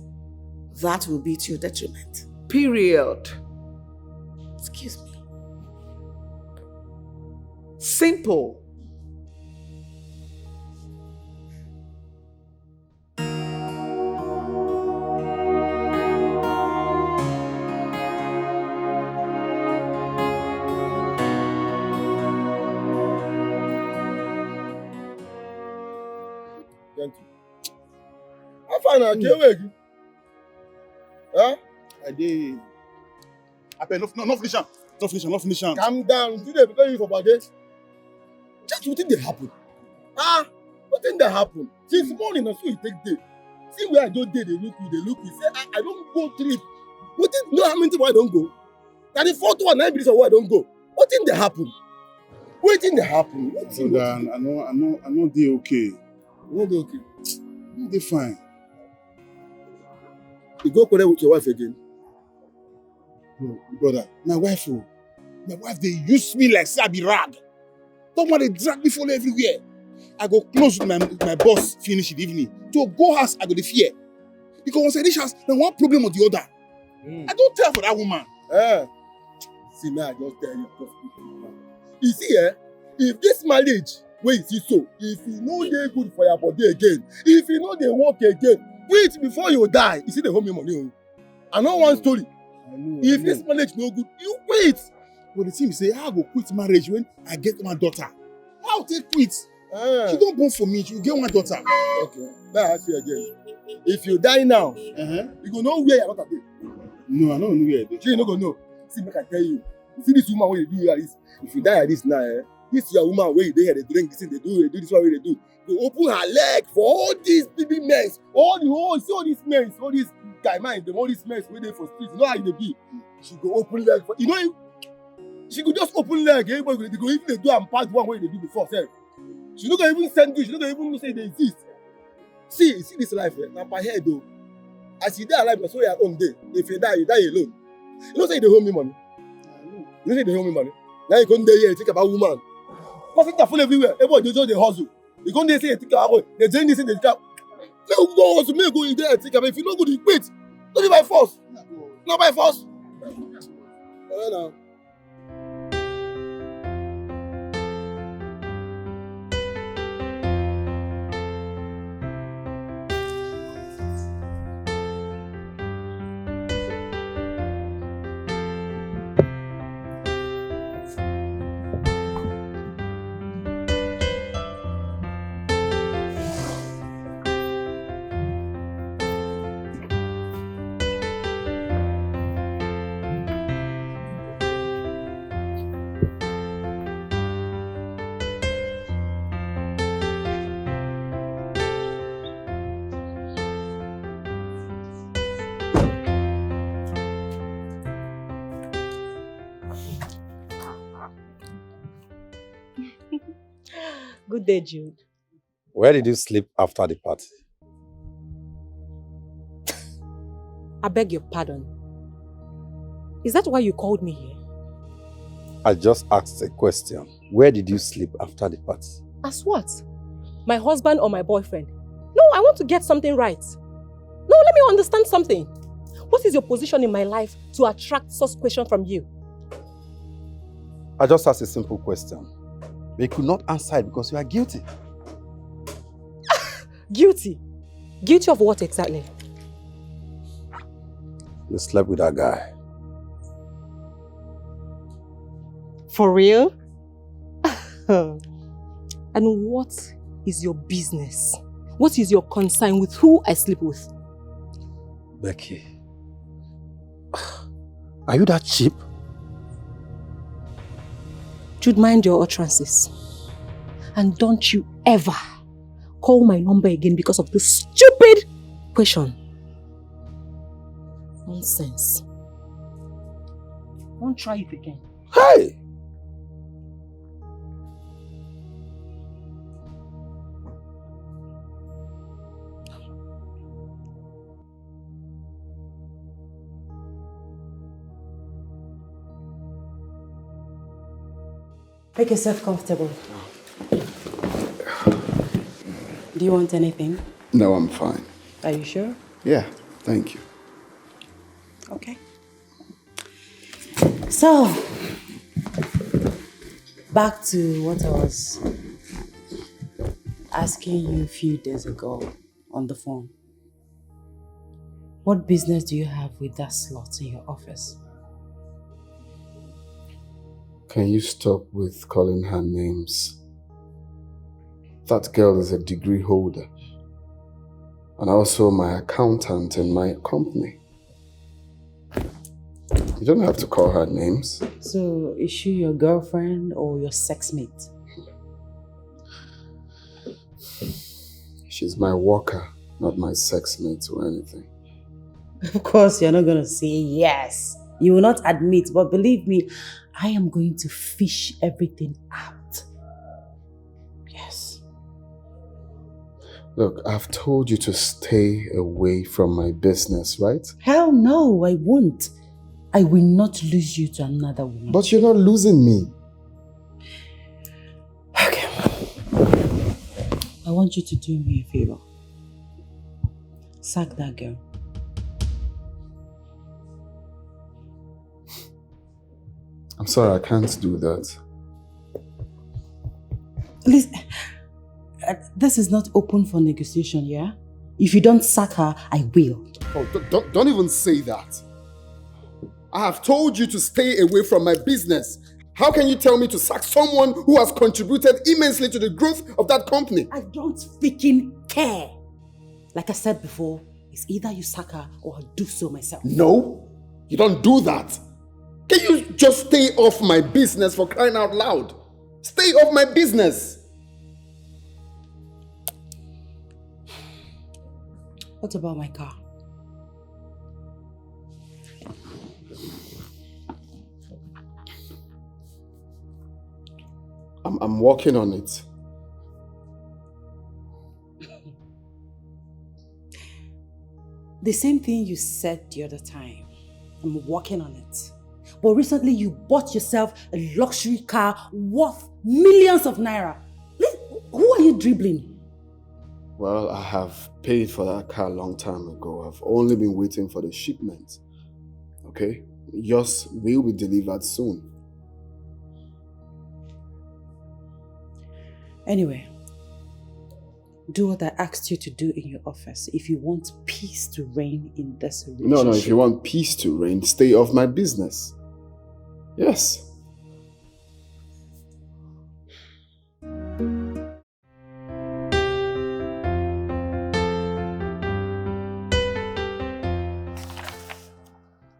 that will be to your detriment. Period. Excuse me. Simple. I can't wait. Huh? I did. I pay no finish am. No finish am. Calm down. Today prepare you for birthday. Just what did they happen? What did they happen? Since morning na so you take day. See where I don't day, they look you. Say I don't go trip. What did know how many times I don't go? That the fourth one, 9 minutes of why I don't go. What did they happen? What did they happen? Brother, I know they okay. No dey okay. No, they fine. You go connect with your wife again. Brother, my wife, they use me like sabi rag. Don't want to drag me follow everywhere. I go close with my boss finish the evening. To go house, I go the fear. Because once I reach house, then one problem or the other. I don't tell for that woman. See now, I just tell you. You see, if this marriage, where you see so, if you know they're good for your body again, if you know they work again, wait before you die. You see the home money. I know one story. If this marriage no good, you wait. But the thing say, I go quit marriage when I get my daughter. I'll take quit. She don't born for me. She will get one daughter. Okay. Now I ask you again. If you die now, you go know where your daughter dey. No, I don't know where. You no go know. See, make I tell you. See this woman where you do like this. If you die like this now, this your woman where you dey here, they drink this thing, they do this one where they do. They open her leg for all these baby men, all the see all these men, all these guy man, all these men waiting for streets. You know how they be. She go open leg for, she could just open leg. Everybody go even they do and pass one way they do before. Sir. She not gonna even send you. She not gonna even say they exist. See this life. Now by head though. As you die alive, so your own day. If you die alone. You don't say they owe me money. You say they owe me money. Now you come there here and think about woman. Profit are full everywhere. Everybody just they hustle. You come there say think about they join this in the car. They go hustle. Me go in there and think about if you don't go to quit. Don't be by force. Not by force. Now. Good day, Jude. Where did you sleep after the party? I beg your pardon. Is that why you called me here? I just asked a question. Where did you sleep after the party? As what? My husband or my boyfriend? No, I want to get something right. No, let me understand something. What is your position in my life to attract such question from you? I just asked a simple question. They could not answer it because you are guilty. Guilty? Guilty of what exactly? You slept with that guy. For real? And what is your business? What is your concern with who I sleep with? Becky, are you that cheap? Jude, mind your utterances. And don't you ever call my number again because of this stupid question. Nonsense. Don't try it again. Hey! Make yourself comfortable. Do you want anything? No, I'm fine. Are you sure? Yeah, thank you. Okay. So, back to what I was asking you a few days ago on the phone. What business do you have with that slot in your office? Can you stop with calling her names? That girl is a degree holder and also my accountant in my company. You don't have to call her names. So, is she your girlfriend or your sex mate? She's my worker, not my sex mate or anything. Of course, you're not going to say yes. You will not admit, but believe me, I am going to fish everything out. Yes. Look, I've told you to stay away from my business, right? Hell no, I won't. I will not lose you to another woman. But you're not losing me. Okay. I want you to do me a favor. Sack that girl. I'm sorry, I can't do that. Listen, this is not open for negotiation, yeah? If you don't sack her, I will. Oh, don't even say that. I have told you to stay away from my business. How can you tell me to sack someone who has contributed immensely to the growth of that company? I don't freaking care. Like I said before, it's either you sack her or I'll do so myself. No, you don't do that. Can you just stay off my business for crying out loud? Stay off my business. What about my car? I'm working on it. The same thing you said the other time. I'm working on it. But recently you bought yourself a luxury car worth millions of naira. Who are you dribbling? Well, I have paid for that car a long time ago. I've only been waiting for the shipment. Okay? Yours will be delivered soon. Anyway, do what I asked you to do in your office if you want peace to reign in this relationship. No, if you want peace to reign, stay off my business. Yes.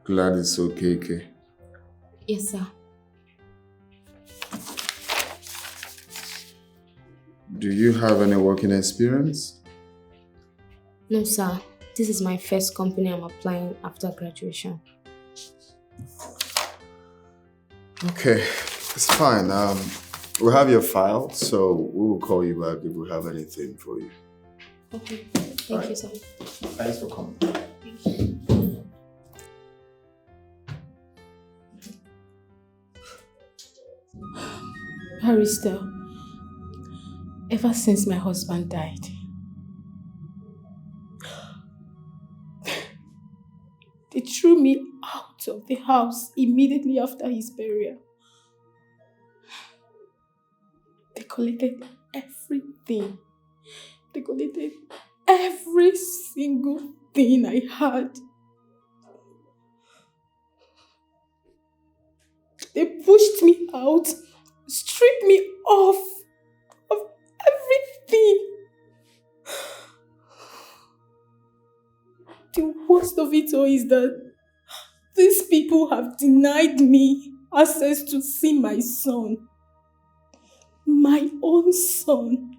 Glad it's okay, Kay. Yes, sir. Do you have any working experience? No, sir. This is my first company I'm applying after graduation. Okay, it's fine. We'll have your file, so we will call you back if we have anything for you. Okay. Thank you, sir. Thanks for coming. Thank you. Barrister, ever since my husband died, they threw me out of the house immediately after his burial. They collected everything. They collected every single thing I had. They pushed me out, stripped me off of everything. The worst of it all is that these people have denied me access to see my son. My own son.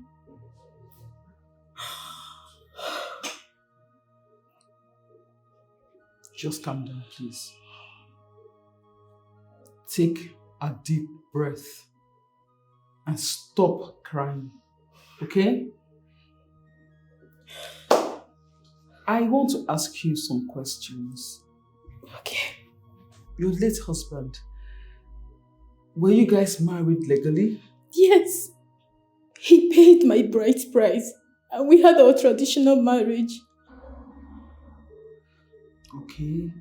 Just calm down, please. Take a deep breath and stop crying, okay? I want to ask you some questions. Okay. Your late husband, were you guys married legally? Yes. He paid my bride price and we had our traditional marriage. Okay.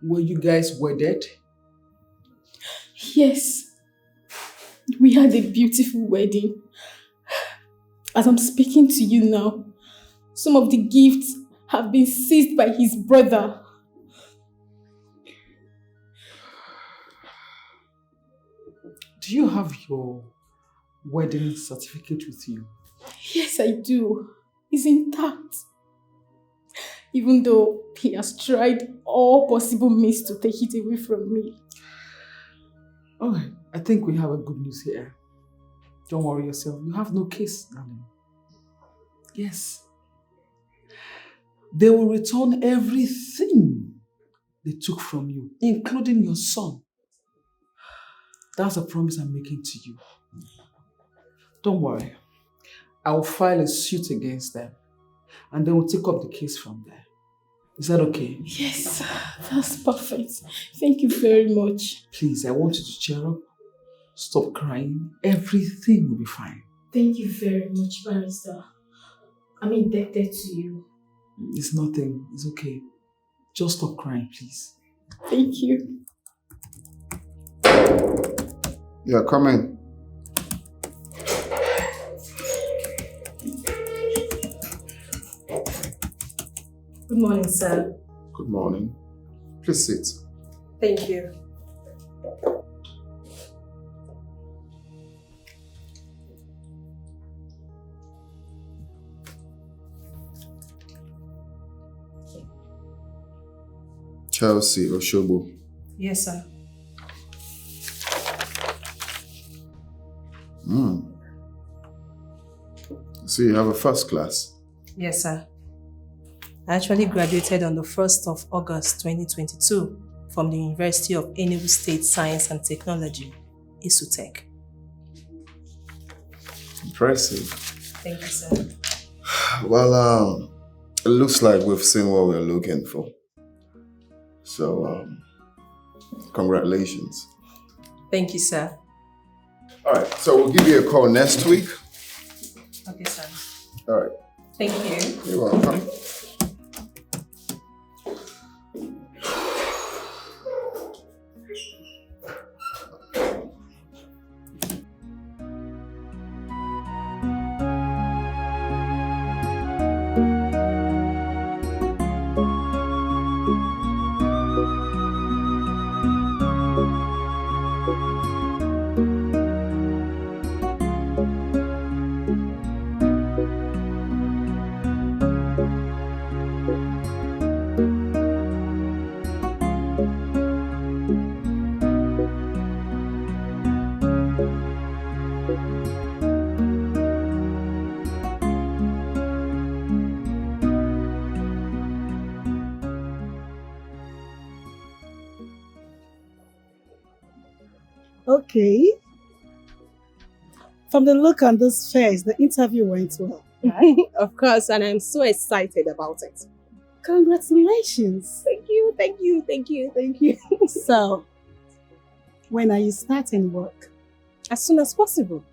Were you guys wedded? Yes. We had a beautiful wedding. As I'm speaking to you now, some of the gifts have been seized by his brother. Do you have your wedding certificate with you? Yes, I do. It's intact. Even though he has tried all possible means to take it away from me. Okay, I think we have a good news here. Don't worry yourself. You have no case, darling. Yes. They will return everything they took from you, including your son. That's a promise I'm making to you. Don't worry. I will file a suit against them and they will take up the case from there. Is that okay? Yes, that's perfect. Thank you very much. Please, I want you to cheer up. Stop crying. Everything will be fine. Thank you very much, Barrister. I'm indebted to you. It's nothing. It's okay. Just stop crying, please. Thank you. Yeah, come in. Good morning, sir. Good morning. Please sit. Thank you. Chelsea Oshobo. Yes, sir. So you have a first class? Yes, sir. I actually graduated on the 1st of August 2022 from the University of Enugu State Science and Technology, ISUTEC. Impressive. Thank you, sir. Well, it looks like we've seen what we're looking for. So, congratulations. Thank you, sir. All right, so we'll give you a call next week. Okay, sir. All right. Thank you. You're welcome. Okay. From the look on this face, the interview went well. Right? Of course, and I'm so excited about it. Congratulations. Thank you, thank you, thank you, thank you. So, when are you starting work? As soon as possible.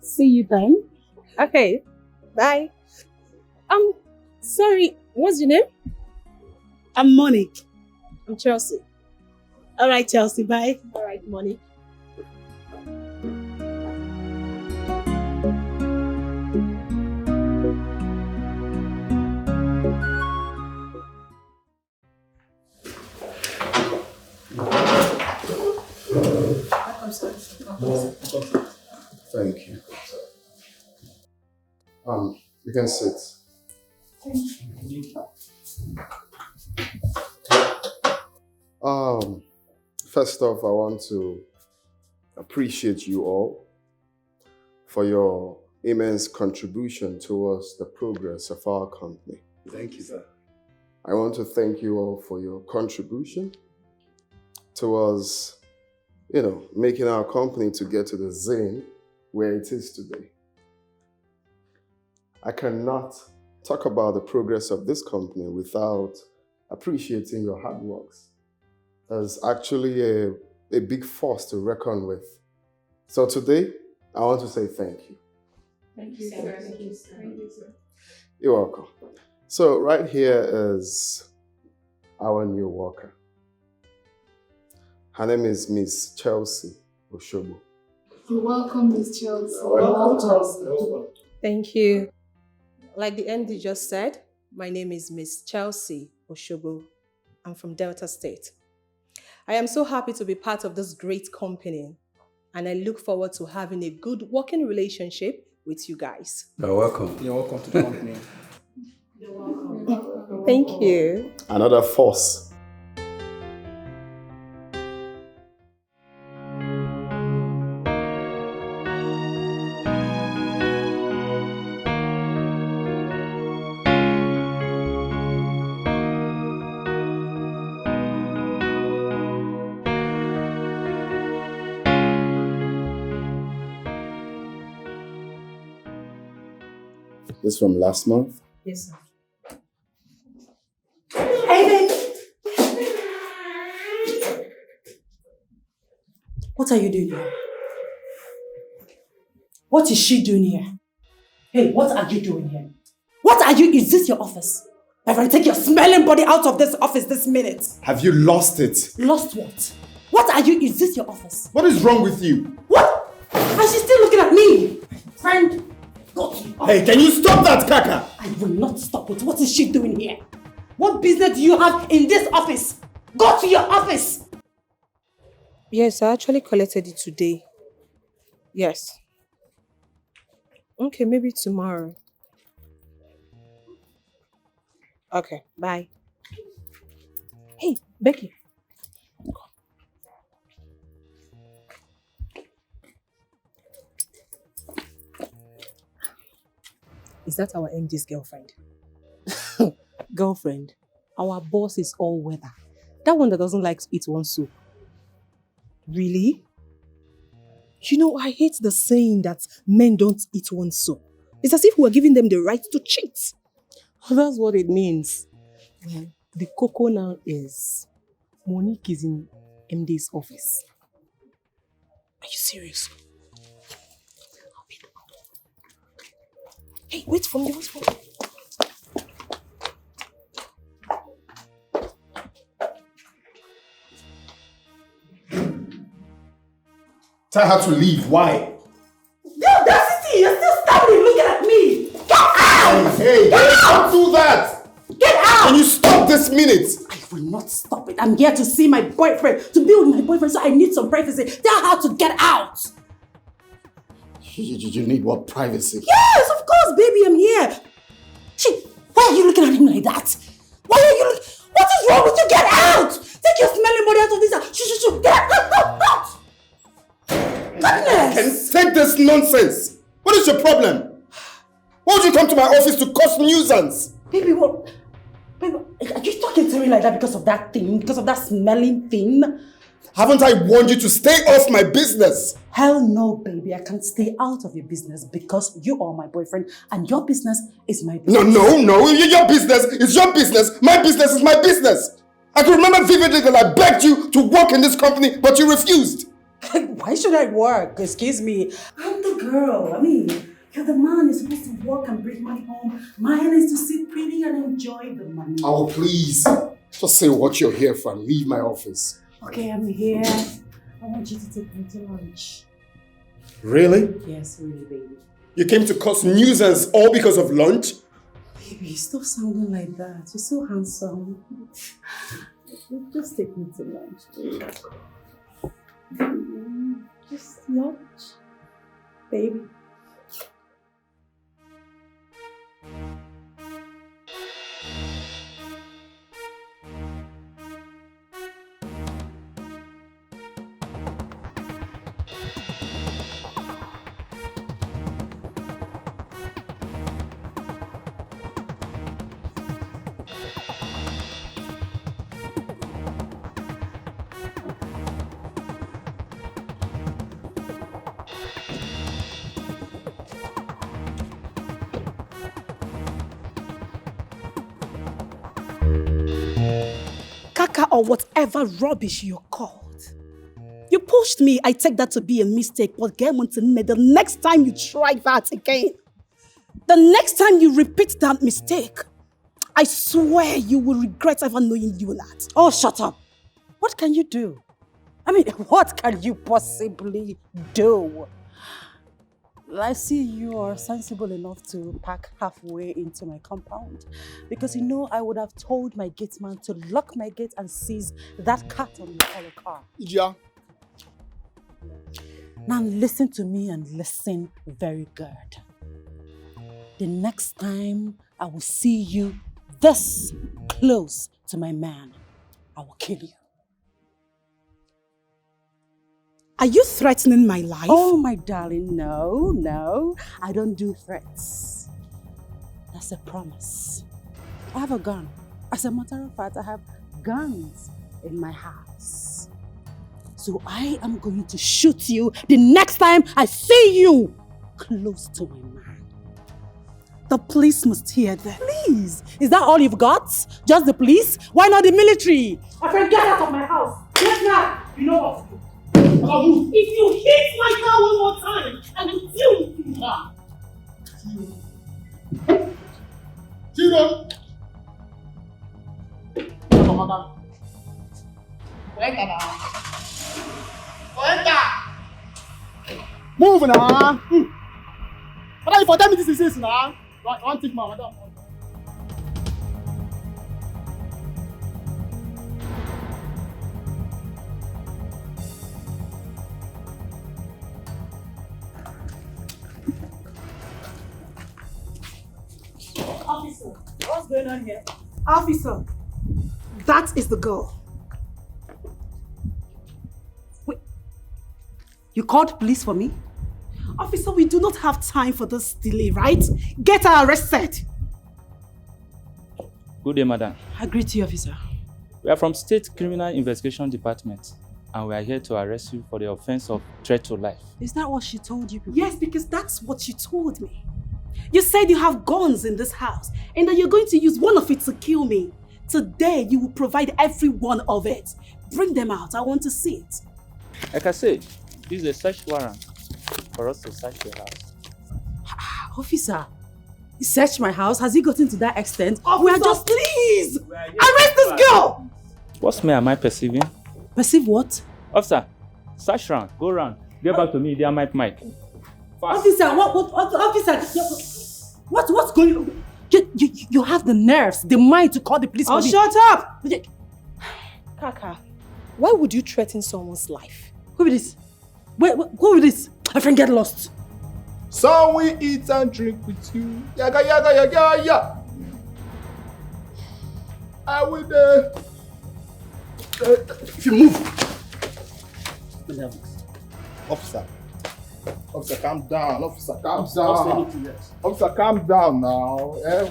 See you then. Okay, bye. Sorry, what's your name? I'm Monique. I'm Chelsea. All right, Chelsea, bye. All right, Monique. Thank you. You can sit. First off, I want to appreciate you all for your immense contribution towards the progress of our company. Thank you, sir. I want to thank you all for your contribution towards, making our company to get to the zone where it is today. I cannot talk about the progress of this company without appreciating your hard works. There's actually a big force to reckon with. So today, I want to say thank you. Thank you, sir. Thank you, sir. Thank you, sir. You're welcome. So right here is our new worker. Her name is Miss Chelsea Oshobo. You're welcome, Miss Chelsea. Welcome. Thank you. Like the MD just said, my name is Miss Chelsea Oshobo. I'm from Delta State. I am so happy to be part of this great company, and I look forward to having a good working relationship with you guys. You're welcome. You're welcome to the company. You're welcome. Thank you. Another force. This from last month? Yes, sir. Hey, What are you doing here? What is she doing here? Hey, what are you doing here? What are you? Is this your office? If I take your smelling body out of this office this minute. Have you lost it? Lost what? What are you? Is this your office? What is wrong with you? What? And she's still looking at me. Friend, go to your office. Hey, can you stop that, Kaka? I will not stop it. What is she doing here? What business do you have in this office? Go to your office. Yes, I actually collected it today. Yes. Okay, maybe tomorrow. Okay, bye. Hey, Becky. Is that our MD's girlfriend? Girlfriend, our boss is all weather. That one that doesn't like to eat one soup. Really? You know, I hate the saying that men don't eat one soup. It's as if we're giving them the right to cheat. That's what it means. Well, the cocoa now is Monique is in MD's office. Are you serious? Hey, wait for me, wait for me. Tell her to leave. Why? The audacity! You're still standing looking at me! Get out! Hey, don't do that! Get out! Can you stop this minute? I will not stop it. I'm here to see my boyfriend, to be with my boyfriend, so I need some privacy. Tell her to get out! You need what? Privacy? Yes, of course, baby, I'm here. Why are you looking at him like that? Why are you What is wrong with you? Get out! Take your smelling body out of this house. Shoo! Get out! Goodness! Take this nonsense. What is your problem? Why would you come to my office to cause nuisance? Baby, what? Baby, are you talking to me like that because of that thing? Because of that smelling thing? Haven't I warned you to stay off my business? Hell no, baby. I can't stay out of your business because you are my boyfriend and your business is my business. No. Your business is your business. My business is my business. I can remember vividly that I begged you to work in this company, but you refused. Why should I work? Excuse me. I'm the girl. I mean, you're the man. You're supposed to work and bring money home. Mine is to sit pretty and enjoy the money. Oh, please. Just say what you're here for and leave my office. Okay, I'm here. I want you to take me to lunch. Really? Yes, really, baby. You came to cause nuisance all because of lunch? Baby, stop sounding like that. You're so handsome. Just take me to lunch, baby. Just lunch, baby. Or whatever rubbish you're called. You pushed me, I take that to be a mistake, but get one to know the next time you try that again, the next time you repeat that mistake, I swear you will regret ever knowing Leonard. Oh, shut up. What can you do? I mean, what can you possibly do? I see you are sensible enough to park halfway into my compound because you know I would have told my gate man to lock my gate and seize that cat on your color car. Yeah. Now listen to me and listen very good. The next time I will see you this close to my man, I will kill you. Are you threatening my life? Oh, my darling, no. I don't do threats. That's a promise. I have a gun. As a matter of fact, I have guns in my house. So I am going to shoot you the next time I see you close to my man. The police must hear that. Please, is that all you've got? Just the police? Why not the military? My friend, get out of my house. Get out. You know what? If you hit my car one more time, I will deal with you now. Children! Move now! But if I tell me this is now, I want to take my madam. Officer, what's going on here? Officer, that is the girl. Wait, you called police for me? Officer, we do not have time for this delay, right? Get her arrested. Good day, madam. I greet you, officer. We are from State Criminal Investigation Department, and we are here to arrest you for the offense of threat to life. Is that what she told you people? Yes, because that's what you told me. You said you have guns in this house and that you're going to use one of it to kill me. Today, you will provide every one of it. Bring them out. I want to see it. Like I said, this is a search warrant for us to search your house. Officer, he searched my house. Has he gotten to that extent? Officer, we are just... please! Arrest this girl! What smell am I perceiving? Perceive what? Officer, search round, go round. Get back to me, they are mic. Fast. Officer, officer, what's going on? You have the nerves, the mind to call the police. Oh, shut up! Kaka, why would you threaten someone's life? Who with this? Who with this? My friend get lost. So we eat and drink with you. Yaga, yaga, yaga, yaga. I will if you move. Officer, calm down. Officer, calm down. Officer, calm down now.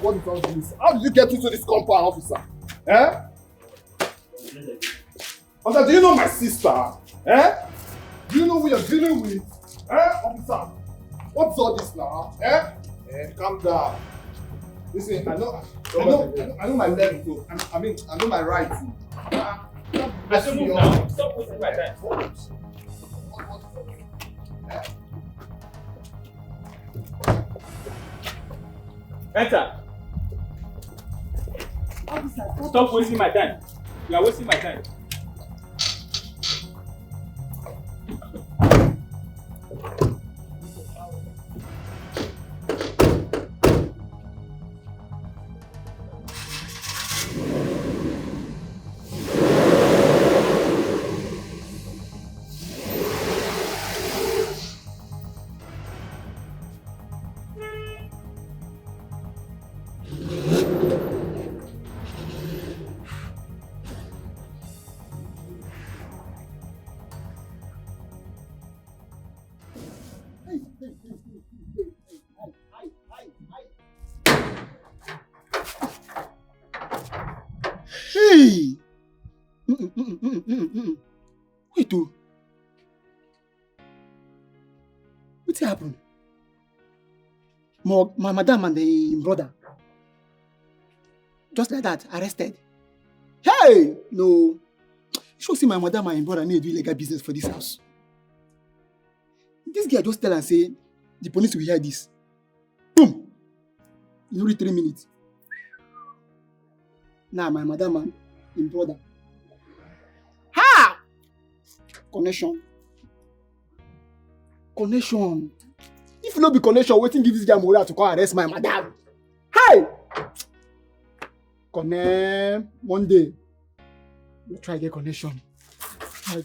What is all this? How did you get into this compound, officer? Officer, do you know my sister? Do you know who you're dealing with? Officer, what's all this now? Calm down. Listen, I know my left too. I know my right too. I should move now. Stop wasting my time. Enter. Stop wasting my time. You are wasting my time. Hey! Wait, oh. What happened? My madam and the brother. Just like that, arrested. Hey! No. You should see my madam and brother need to do illegal business for this house. This guy just tell and say, the police will hear this. Boom! In only 3 minutes. Now my madam and him brother. Ha! Connection. If no be connection, waiting give this guy morale to come arrest my madam. Hey! Connect Monday. We'll try get connection. What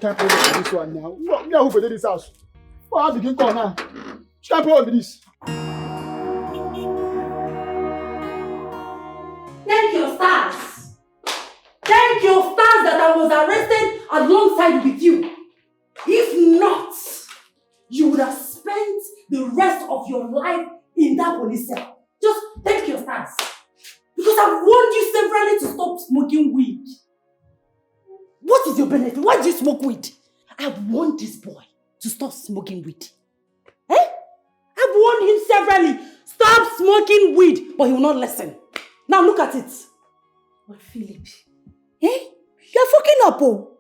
kind of problem is this one now? Me who for this house? What begin call now? Which kind of problem is this? Thank your stars. Thank your stars that I was arrested alongside with you. If not, you would have spent the rest of your life in that police cell. Just thank your stars. Because I've warned you severally to stop smoking weed. What is your benefit? Why do you smoke weed? I've warned this boy to stop smoking weed. I've warned him severally. Stop smoking weed. But he will not listen. Now look at it. But Philip, you're fucking up, oh.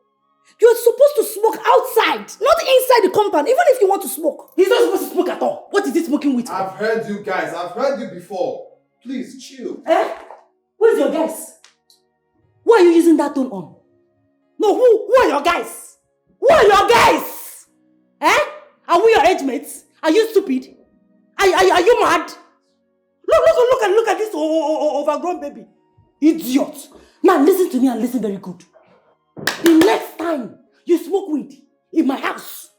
You're supposed to smoke outside, not inside the compound, even if you want to smoke. He's not supposed to smoke at all. What is he smoking with? I've heard you guys. I've heard you before. Please, chill. Where's your guys? Why are you using that tone on? No, who are your guys? Who are your guys? Are we your age mates? Are you stupid? Are you mad? Look at this overgrown baby. Idiot. Now listen to me and listen very good. The next time you smoke weed in my house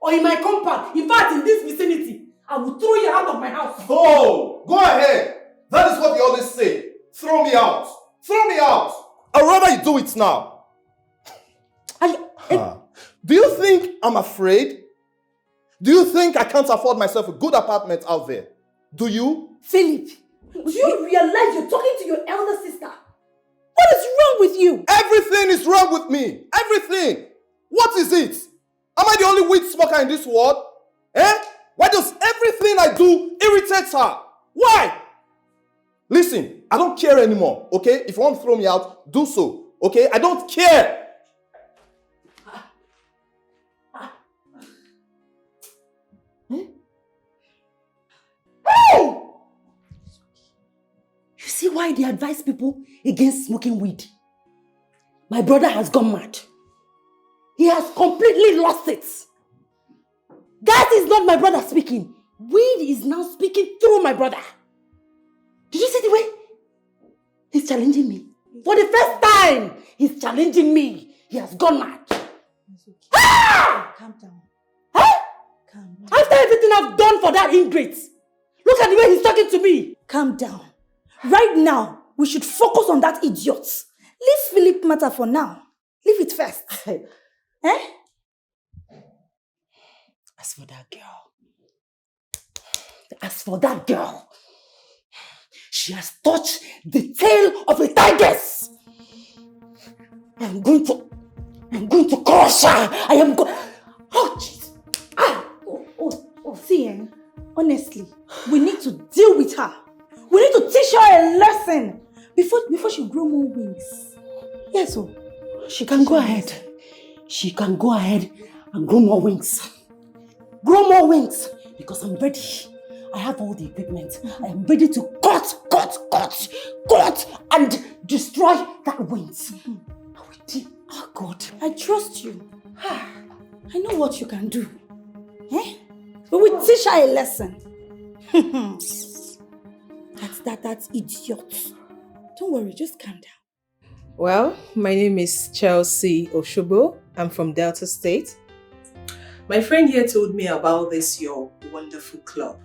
or in my compound, in fact in this vicinity, I will throw you out of my house. Oh, go ahead. That is what they always say. Throw me out. Throw me out. I'd rather you do it now. Do you think I'm afraid? Do you think I can't afford myself a good apartment out there? Do you? Philip, Do you realize you're talking to your elder sister? What is wrong with you? Everything is wrong with me. Everything. What is it? Am I the only weed smoker in this world? Eh? Why does everything I do irritate her? Why? Listen, I don't care anymore, okay? If you want to throw me out, do so, okay? I don't care. Hey! You see why they advise people against smoking weed? My brother has gone mad. He has completely lost it. That is not my brother speaking. Weed is now speaking through my brother. Did you see the way he's challenging me? For the first time, he's challenging me. He has gone mad. Ah! Calm down. Huh? After everything I've done for that ingrate, look at the way he's talking to me. Calm down. Right now, we should focus on that idiot. Leave Philip matter for now. Leave it first. Eh? As for that girl, she has touched the tail of a tigress. I'm going to crush her. I am going. Oh, jeez. See, honestly, we need to deal with her. We need to teach her a lesson before she grow more wings. Yes, so she can go ahead. She can go ahead and grow more wings. Grow more wings because I'm ready. I have all the equipment. I am ready to cut and destroy that wings. Oh God, I trust you. I know what you can do. Eh? We will teach her a lesson. That's idiot. Don't worry, just calm down. Well, my name is Chizzy Alichi. I'm from Delta State. My friend here told me about this your wonderful club,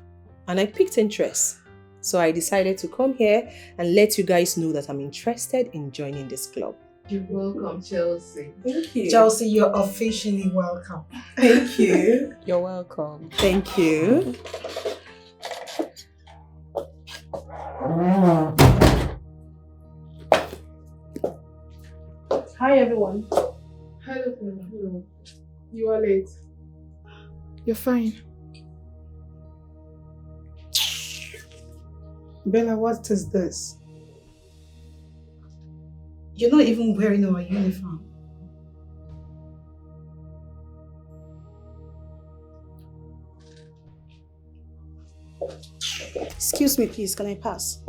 and I picked interest. So I decided to come here and let you guys know that I'm interested in joining this club. You're welcome, Chizzy. Thank you. Chizzy, you're officially welcome. Thank you. You're welcome. Thank you. Hi, everyone. Hello. You are late. You're fine. Bella, what is this? You're not even wearing our uniform. Excuse me, please. Can I pass?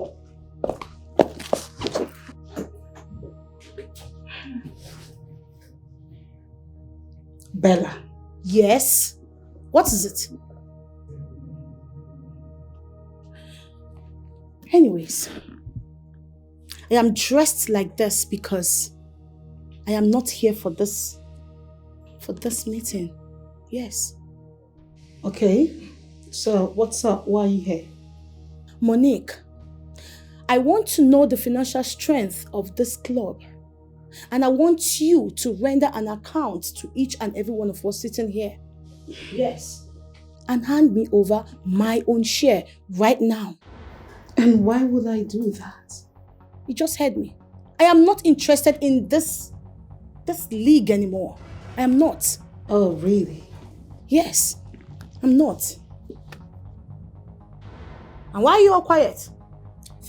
Bella. Yes? What is it? Anyways, I am dressed like this because I am not here for this meeting. Yes. Okay. So what's up? Why are you here? Monique, I want to know the financial strength of this club. And I want you to render an account to each and every one of us sitting here. Yes. And hand me over my own share right now. And why would I do that? You just heard me. I am not interested in this league anymore. I am not. Oh, really? Yes, I'm not. And why are you all quiet?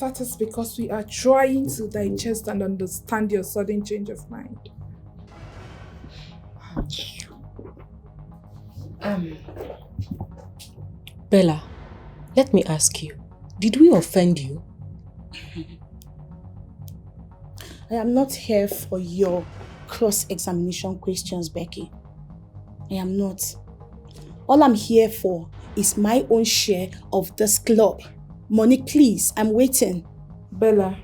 That is because we are trying to digest and understand your sudden change of mind. Bella, let me ask you, did we offend you? I am not here for your cross-examination questions, Becky. I am not. All I'm here for is my own share of this club. Monique, please, I'm waiting. Bella,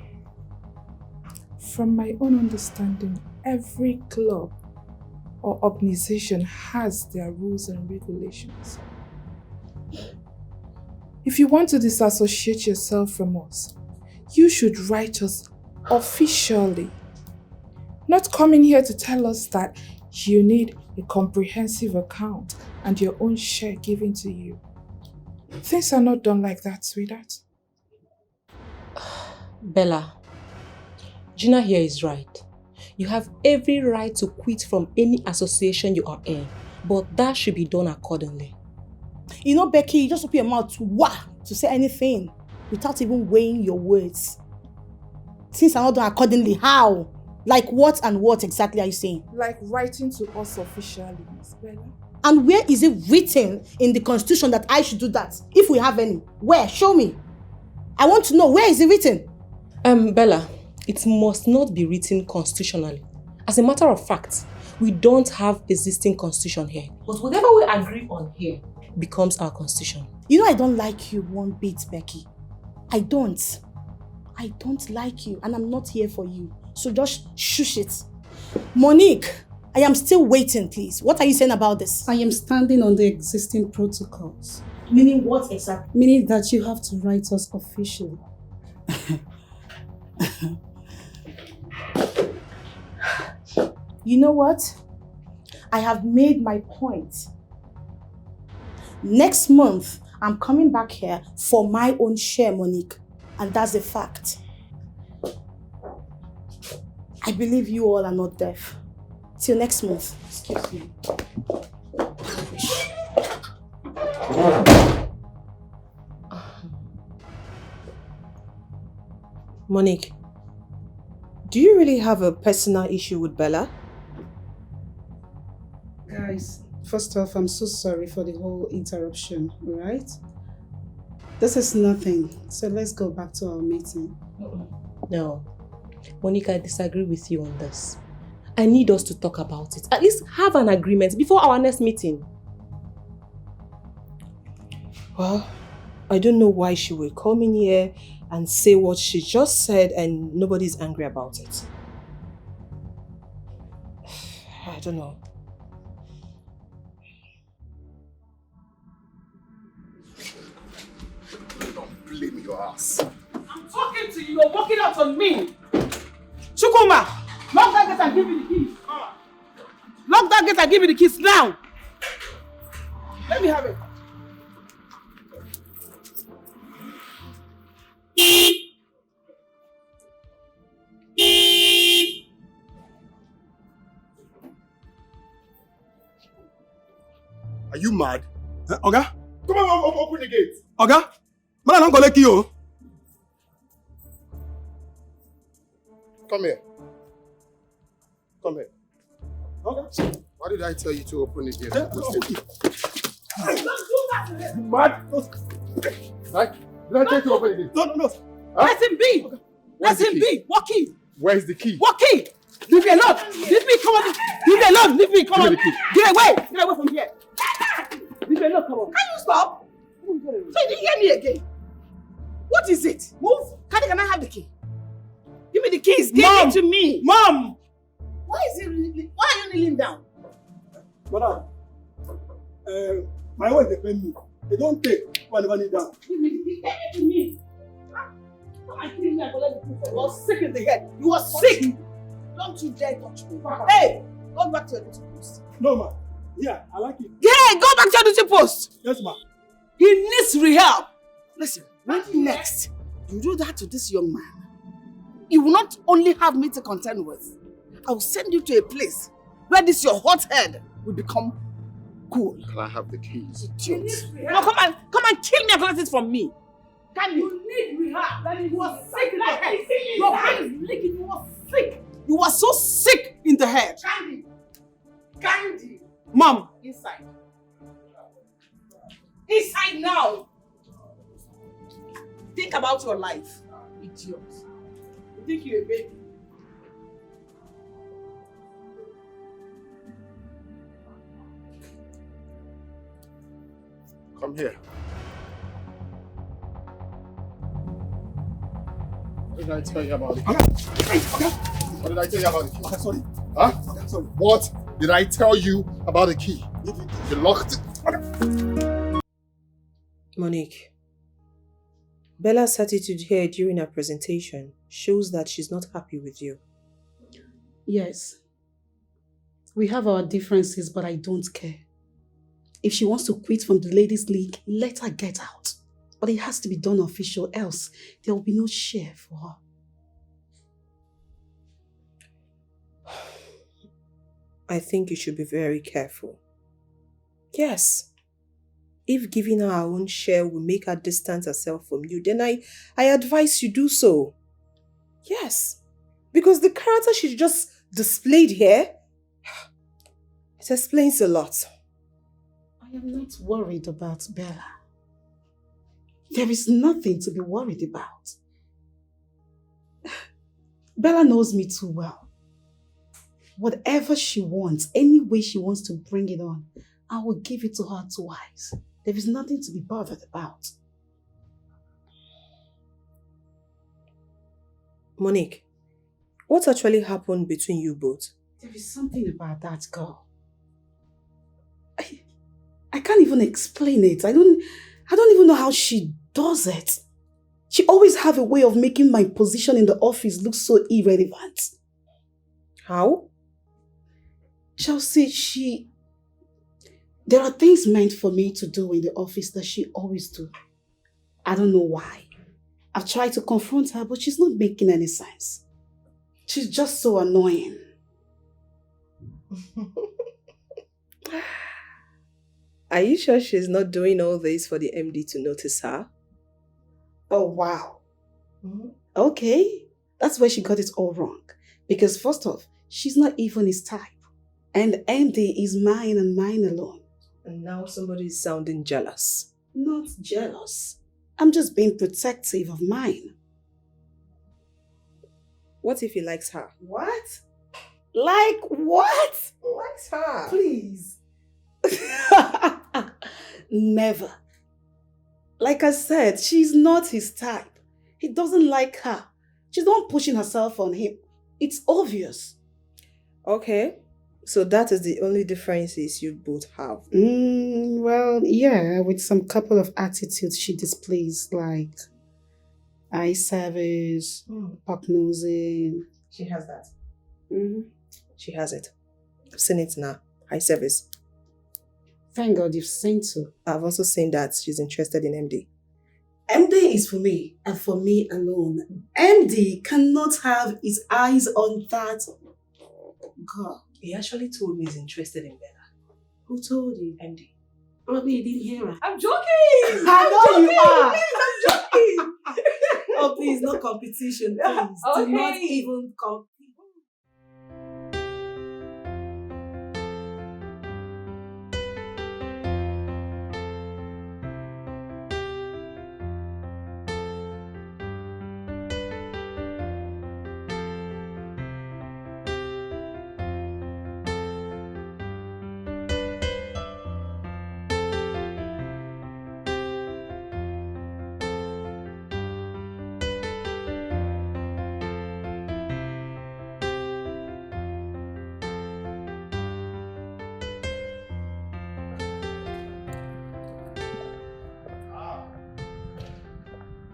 from my own understanding, every club or organization has their rules and regulations. If you want to disassociate yourself from us, you should write us officially. Not come in here to tell us that you need a comprehensive account and your own share given to you. Things are not done like that, sweetheart. Bella, Gina here is right. You have every right to quit from any association you are in, but that should be done accordingly. You know, Becky, you just open your mouth to say anything without even weighing your words. Since I'm not done accordingly, how? Like what and what exactly are you saying? Like writing to us officially, Miss Bella. And where is it written in the constitution that I should do that? If we have any. Where? Show me. I want to know, where is it written? Bella, it must not be written constitutionally. As a matter of fact, we don't have existing constitution here. But whatever we agree on here becomes our constitution. You know I don't like you one bit, Becky. I don't like you and I'm not here for you. So just shush it. Monique, I am still waiting, please. What are you saying about this? I am standing on the existing protocols. Meaning what exactly? Meaning that you have to write us officially. You know what? I have made my point. Next month, I'm coming back here for my own share, Monique. And that's a fact. I believe you all are not deaf. Till next month. Excuse me. Monique, do you really have a personal issue with Bella? Guys, first off, I'm so sorry for the whole interruption, alright? This is nothing, so let's go back to our meeting. No. Monique, I disagree with you on this. I need us to talk about it. At least have an agreement before our next meeting. Well, I don't know why she will come in here and say what she just said and nobody's angry about it. I don't know. Don't blame your ass. I'm talking to you, you're walking out on me. Chukuma, lock that gate and give me the keys. Lock that gate and give me the keys now. Let me have it. Are you mad? Oga? Come on, open the gate. Oga? Man, I don't collect you. Come here. Come here. Okay. Why did I tell you to open the gate? Don't do that. You mad? Right? Did I tell you to open the gate? No. Huh? Let him be. Okay. Let him be. Walk in. Where's the key? Walk in. Leave me alone. Leave me. Come on. Leave me alone. Leave me. Come on. Get away. Get away from here. Leave me alone. Come on. Can you stop? So you didn't hear me again. What is it? Move. Can I have the key? Give me the keys. Give it to me. Mom. Why are you kneeling down? Madam, my wife depend me. They don't take when I kneel down. Give me the key. Give it to me. Come and kill me and collect the key. You are sick in the head. You are sick. Don't you dare touch me. Hey, go back to your duty post. No, ma. Yeah, I like it. Yeah, go back to your duty post. Yes, ma. He needs rehab. Listen, when next you do that to this young man, you will not only have me to contend with, I will send you to a place where this your hot head will become cool. Can I have the keys? No, come and kill me and collect it from me. Can you? You need rehab. You are sick in the head. Your brain is leaking. You are sick. You are so sick in the head. Candy. Mom. Inside. Inside now. Think about your life, idiot. You think you're a baby? Come here. What did I tell you about it? Okay. What did I tell you about the key? Okay, sorry. Huh? Okay, sorry. What did I tell you about the key? You locked it. Okay. Monique, Bella's attitude here during her presentation shows that she's not happy with you. Yes. We have our differences, but I don't care. If she wants to quit from the ladies' league, let her get out. But it has to be done official, else there will be no share for her. I think you should be very careful. Yes. If giving her our own share will make her distance herself from you, then I advise you do so. Yes. Because the character she just displayed here, it explains a lot. I am not worried about Bella. There is nothing to be worried about. Bella knows me too well. Whatever she wants, any way she wants to bring it on, I will give it to her twice. There is nothing to be bothered about. Monique, what actually happened between you both? There is something about that girl. I can't even explain it. I don't even know how she does it. She always have a way of making my position in the office look so irrelevant. How? Chelsea, there are things meant for me to do in the office that she always do. I don't know why. I've tried to confront her, but she's not making any sense. She's just so annoying. Are you sure she's not doing all this for the MD to notice her? Oh, wow. Okay. That's where she got it all wrong. Because first off, she's not even his type. And MD is mine and mine alone. And now somebody is sounding jealous. Not jealous. I'm just being protective of mine. What if he likes her? What? Like what? Likes her. Please. Never. Like I said, she's not his type. He doesn't like her. She's not pushing herself on him. It's obvious. Okay. So that is the only differences you both have. Well, yeah, with some couple of attitudes she displays, like eye service, puck nosing. She has that. She has it. I've seen it now. Eye service. Thank God you've seen so. I've also seen that she's interested in MD. MD is for me, and for me alone. MD cannot have his eyes on that girl. He actually told me he's interested in Bella. Who told you? MD. Probably you didn't hear her. I'm joking! I know you are! Please, I'm joking! Oh, please, no competition, please. Okay. Do not even compete.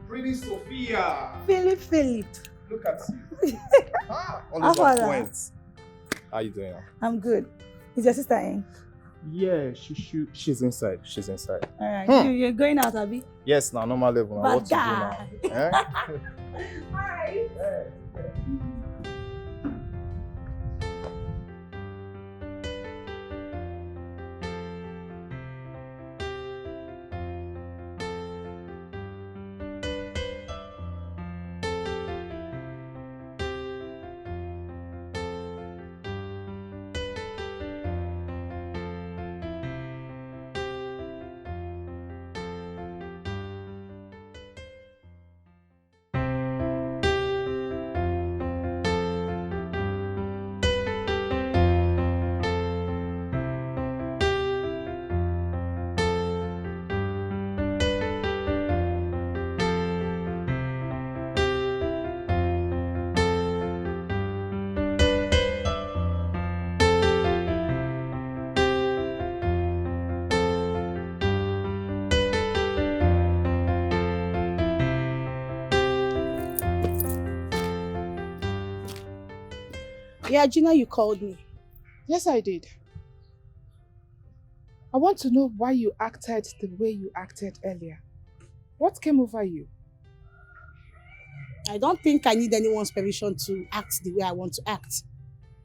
Pretty Sophia. Philip. Look at you. Always How on are point. How you doing? I'm good. Is your sister in? Yeah, she's inside. She's inside. Alright. You're going out, Abby? Yes, now normal level. Now Bad what to do guy. now? Eh? Hi. Yeah, Gina, you called me. Yes, I did. I want to know why you acted the way you acted earlier. What came over you? I don't think I need anyone's permission to act the way I want to act.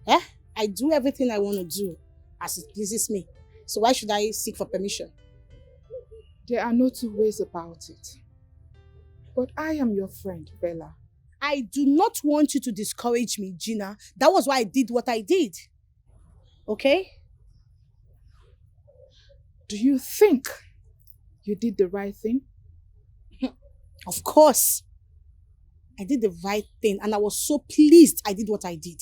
Eh? I do everything I want to do as it pleases me. So why should I seek for permission? There are no two ways about it. But I am your friend, Bella. I do not want you to discourage me, Gina. That was why I did what I did. Okay? Do you think you did the right thing? Of course. I did the right thing and I was so pleased I did what I did.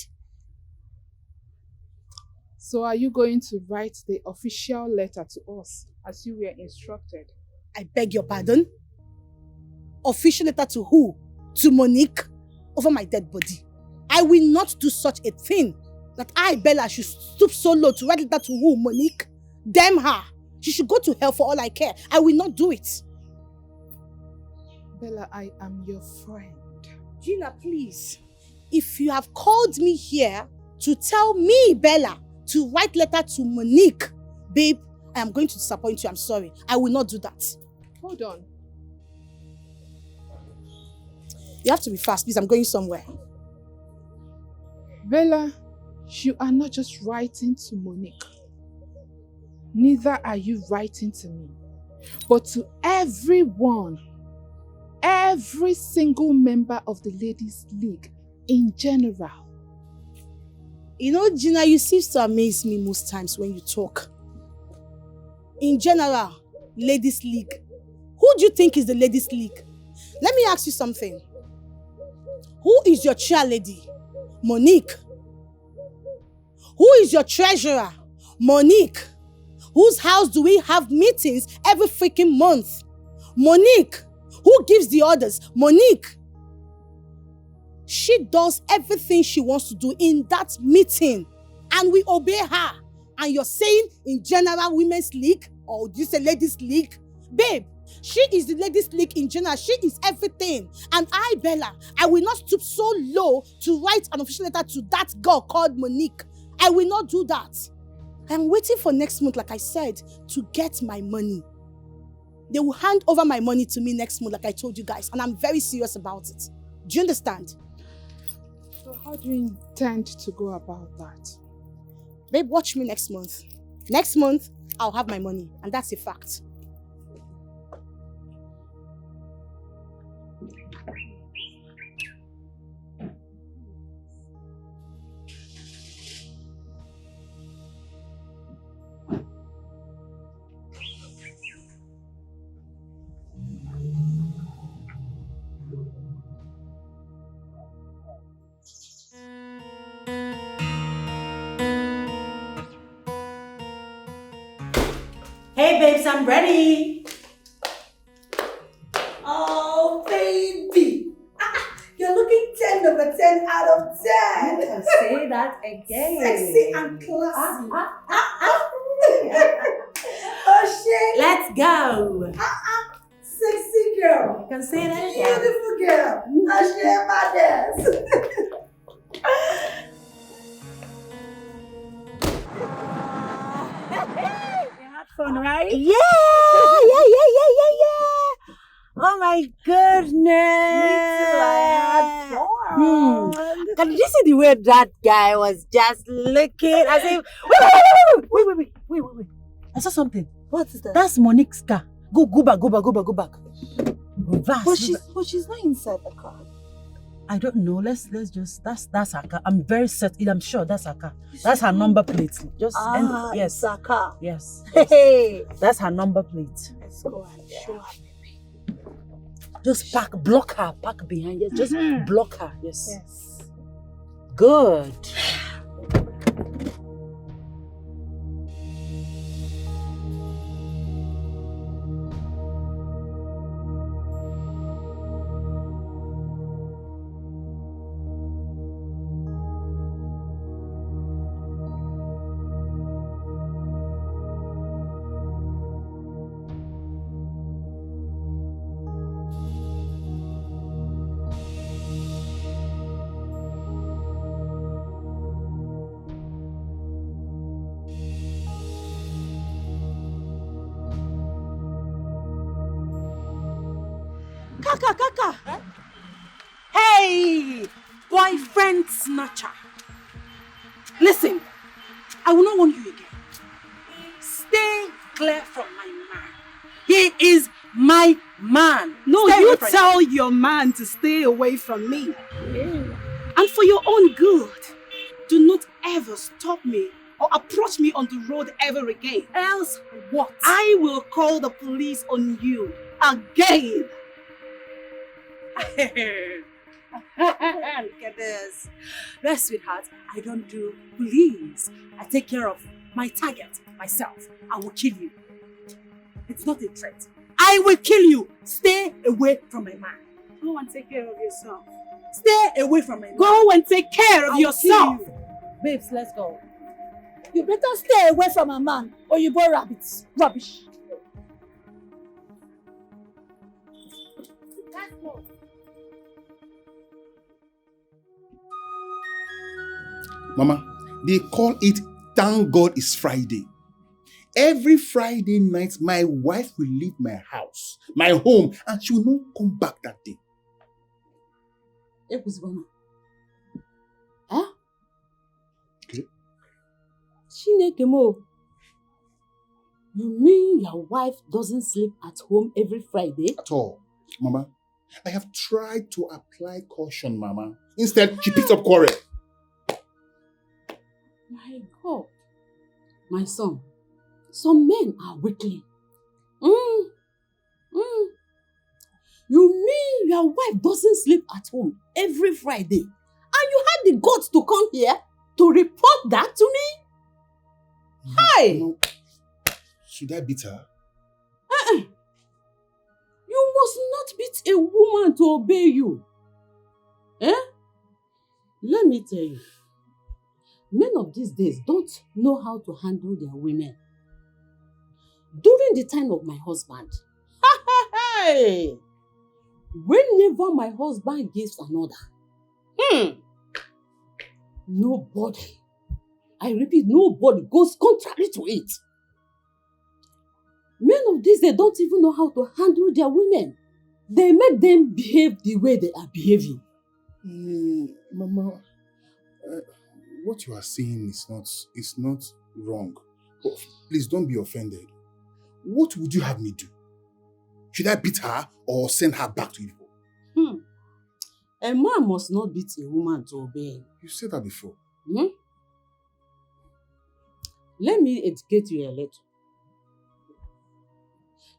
So are you going to write the official letter to us as you were instructed? I beg your pardon? Official letter to who? To Monique? Over my dead body. I will not do such a thing. That I, Bella, should stoop so low to write letter to who? Monique? Damn her. She should go to hell for all I care. I will not do it. Bella, I am your friend. Gina, please. If you have called me here to tell me, Bella, to write letter to Monique, babe, I am going to disappoint you. I'm sorry. I will not do that. Hold on. You have to be fast, please. I'm going somewhere. Bella, you are not just writing to Monique. Neither are you writing to me. But to everyone. Every single member of the Ladies' League in general. You know, Gina, you seem to amaze me most times when you talk. In general, Ladies' League. Who do you think is the Ladies' League? Let me ask you something. Who is your chairlady? Monique. Who is your treasurer? Monique. Whose house do we have meetings every freaking month? Monique. Who gives the orders? Monique. She does everything she wants to do in that meeting. And we obey her. And you're saying in general women's league? Or do you say ladies league? Babe, she is the ladies league in general. She is everything. And I, Bella, I will not stoop so low to write an official letter to that girl called Monique. I will not do that. I'm waiting for next month, like I said, to get my money. They will hand over my money to me next month, like I told you guys. And I'm very serious about it. Do you understand? So how do you intend to go about that? Babe, watch me next month. Next month, I'll have my money. And that's a fact. Hey babes, I'm ready. Oh, baby. You're looking 10 over 10 out of 10. You can say that again. Sexy and classy. Oh, shit. Let's go. Sexy girl. You can say that again. Beautiful girl. Oh, shit, my dance. Fun, right? Yeah. Oh my goodness! Me too, I had fun. Can you see the way that guy was just looking as if wait. I saw something. What is that? That's Monique's car. Go back. Reverse. But she's not inside the car. I don't know. Let's just that's her car. I'm very certain. I'm sure that's her car. That's her number plate. Just yes. It's her car. Yes. Hey. That's her number plate. Let's go and show her, baby. Just block her, park behind. Yes, just block her. Yes. Good. Kaka! Hey, boyfriend snatcher. Listen, I will not warn you again. Stay clear from my man. He is my man. No, Stay you away from tell your man to stay away from me. And for your own good, do not ever stop me or approach me on the road ever again. Else what? I will call the police on you again. Look at this. Well, sweetheart, I don't do police. I take care of my target, myself. I will kill you. It's not a threat. I will kill you. Stay away from my man. Go and take care of yourself. Stay away from my man. Go and take care of yourself. Babes, let's go. You better stay away from a man or you born rabbits. Rubbish. Let's go. Mama, they call it Thank God It's Friday. Every Friday night, my wife will leave my house, my home, and she will not come back that day. Huh? Okay. Chineke mo. You mean your wife doesn't sleep at home every Friday? At all. Mama, I have tried to apply caution, Mama. Instead, she picks up quarrel. My God. My son, some men are weakling. You mean your wife doesn't sleep at home every Friday? And you had the guts to come here to report that to me? Hi! No. Should I beat her? You must not beat a woman to obey you. Let me tell you, men of these days don't know how to handle their women. During the time of my husband, whenever my husband gives an order, nobody, I repeat, nobody goes contrary to it. Men of these days don't even know how to handle their women. They make them behave the way they are behaving. Mama, what you are saying is not wrong. But please don't be offended. What would you have me do? Should I beat her or send her back to Igbo? A man must not beat a woman to obey him. You said that before. Let me educate you a little.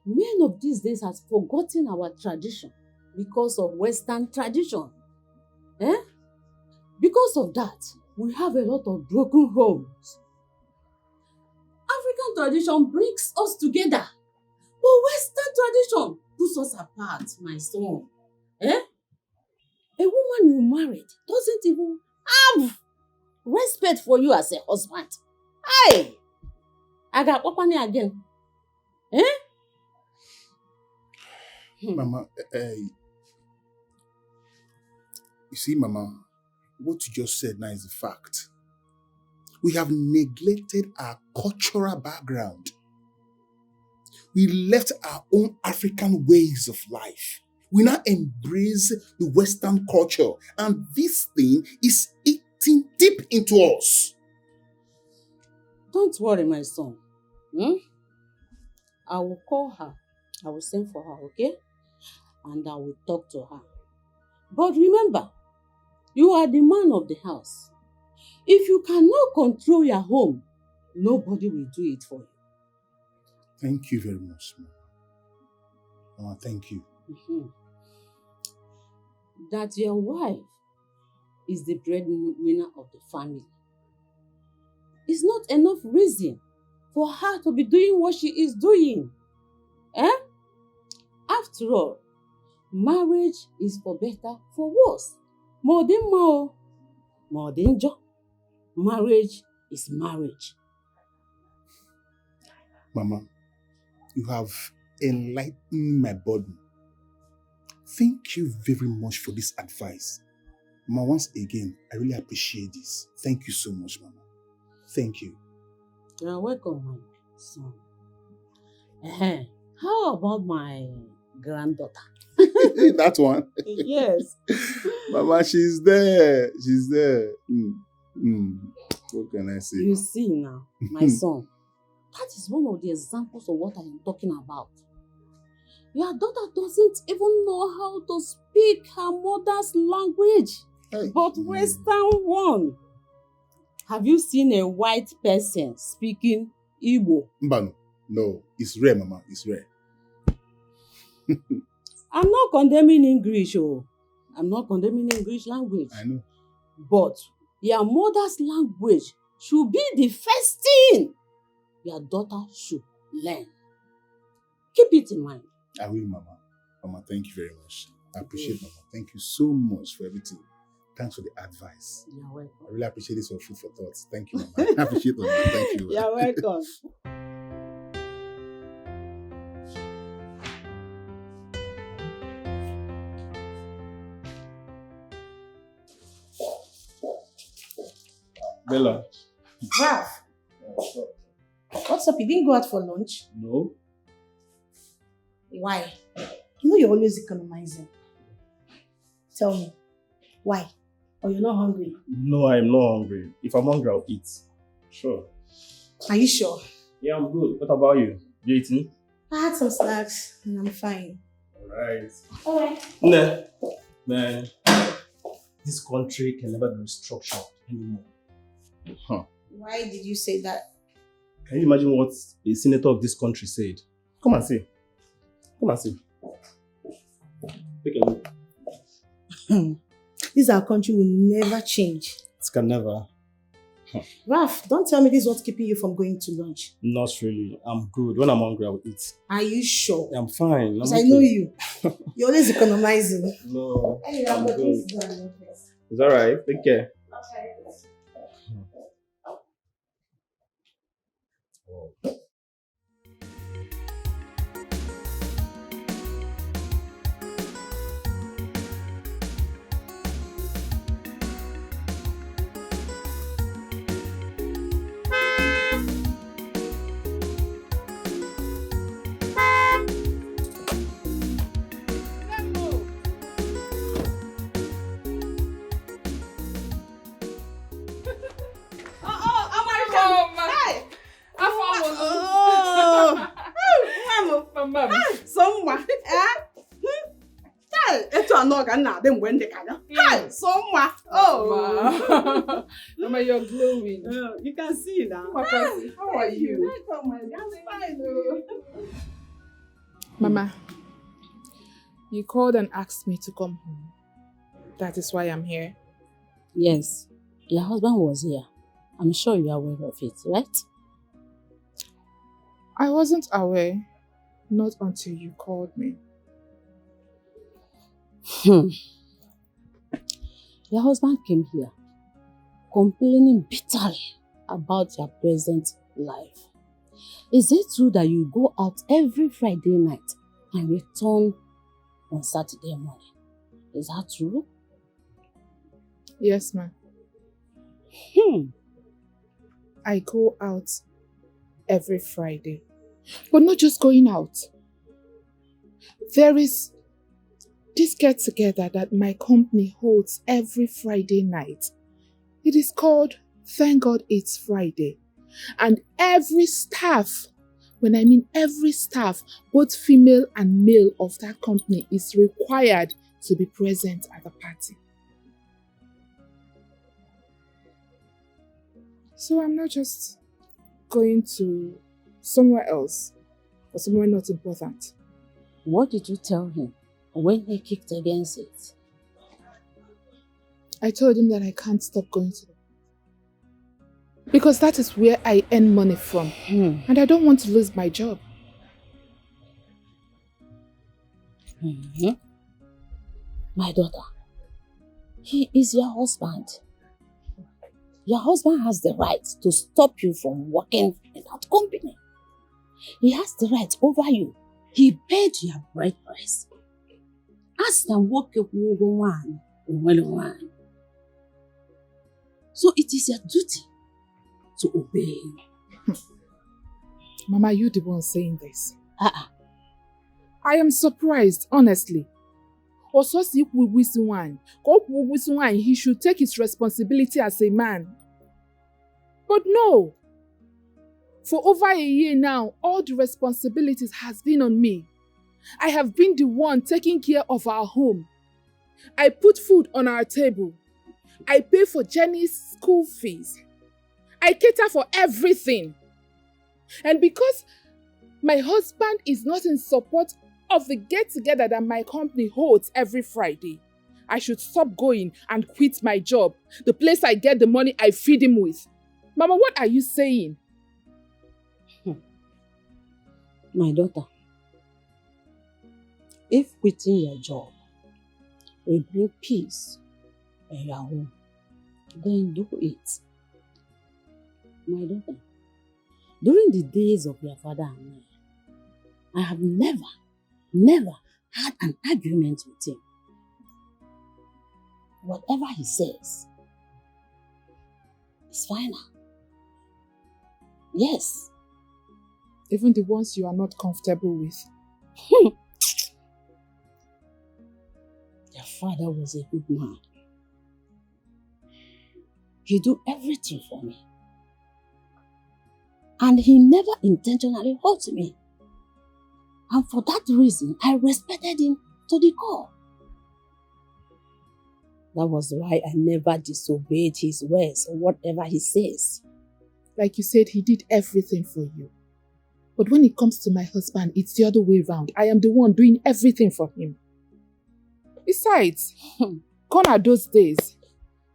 Men of these days have forgotten our tradition because of Western tradition. Because of that, we have a lot of broken homes. African tradition brings us together, but Western tradition puts us apart, my son. A woman you married doesn't even have respect for you as a husband. Hey! I got Papani again. Mama, you see, Mama, what you just said now is a fact. We have neglected our cultural background. We left our own African ways of life. We now embrace the Western culture, and this thing is eating deep into us. Don't worry, my son. I will call her. I will send for her, okay? And I will talk to her. But remember, you are the man of the house. If you cannot control your home, nobody will do it for you. Thank you very much, Mama. Mama, thank you. That your wife is the breadwinner of the family is not enough reason for her to be doing what she is doing. After all, marriage is for better, for worse. More than more, more than job. Marriage is marriage. Mama, you have enlightened my burden. Thank you very much for this advice. Mama, once again, I really appreciate this. Thank you so much, Mama. Thank you. You're welcome, my son. How about my granddaughter? That one. Yes. Mama, she's there. She's there. What can I say? You see now, my son, that is one of the examples of what I am talking about. Your daughter doesn't even know how to speak her mother's language, but Western one. Have you seen a white person speaking Igbo? Mbano. No, it's rare, Mama. It's rare. I'm not condemning English, I'm not condemning English language. I know. But your mother's language should be the first thing your daughter should learn. Keep it in mind. I will, Mama. Mama, thank you very much. I appreciate Mama. Thank you so much for everything. Thanks for the advice. You're welcome. I really appreciate this for food for thoughts. Thank you, Mama. I appreciate Mama. Thank you. You're welcome. Bella. Ralph, what's up? You didn't go out for lunch? No. Why? You know you're always economizing. Tell me, why? Or you're not hungry? No, I'm not hungry. If I'm hungry, I'll eat. Sure. Are you sure? Yeah, I'm good. What about you? You eating? I had some snacks and I'm fine. Alright. Alright. Nah. Man, this country can never be restructured anymore. Huh. Why did you say that? Can you imagine what a senator of this country said? Come and see. Come and see. Take a look. This our country will never change. It can never. Ralph, don't tell me this is what's keeping you from going to lunch. Not really. I'm good. When I'm hungry, I'll eat. Are you sure? I'm fine. Because I know you. You're always economizing. No. Anyway, I'm but good. this is done. It's alright. Take care. Mama, you're glowing. You can see now. How are you? Mama, you called and asked me to come home. That is why I'm here. Yes, your husband was here. I'm sure you are aware of it, right? I wasn't aware, not until you called me. Your husband came here complaining bitterly about your present life. Is it true that you go out every Friday night and return on Saturday morning? Is that true? Yes, ma'am. I go out every Friday. But not just going out. There is this get-together that my company holds every Friday night. It is called Thank God It's Friday. And every staff, when I mean every staff, both female and male of that company is required to be present at the party. So I'm not just going to somewhere else or somewhere not important. What did you tell him when he kicked against it? I told him that I can't stop going to them. Because that is where I earn money from. And I don't want to lose my job. My daughter, he is your husband. Your husband has the right to stop you from working in that company. He has the right over you. He paid your bride price. Ask them what you want. So it is your duty to obey him. Mama, you the one saying this. I am surprised, honestly. he should take his responsibility as a man. But no. For over a year now, all the responsibilities has been on me. I have been the one taking care of our home. I put food on our table. I pay for Jenny's school fees. I cater for everything. And because my husband is not in support of the get-together that my company holds every Friday, I should stop going and quit my job, the place I get the money I feed him with. Mama, what are you saying? My daughter, if quitting your job will bring peace in your home, then do it. My daughter, during the days of your father and I have never had an argument with him. Whatever he says is final. Yes. Even the ones you are not comfortable with. Your father was a good man. He do everything for me. And he never intentionally hurt me. And for that reason, I respected him to the core. That was why I never disobeyed his words or whatever he says. Like you said, he did everything for you. But when it comes to my husband, it's the other way around. I am the one doing everything for him. Besides, gone are those days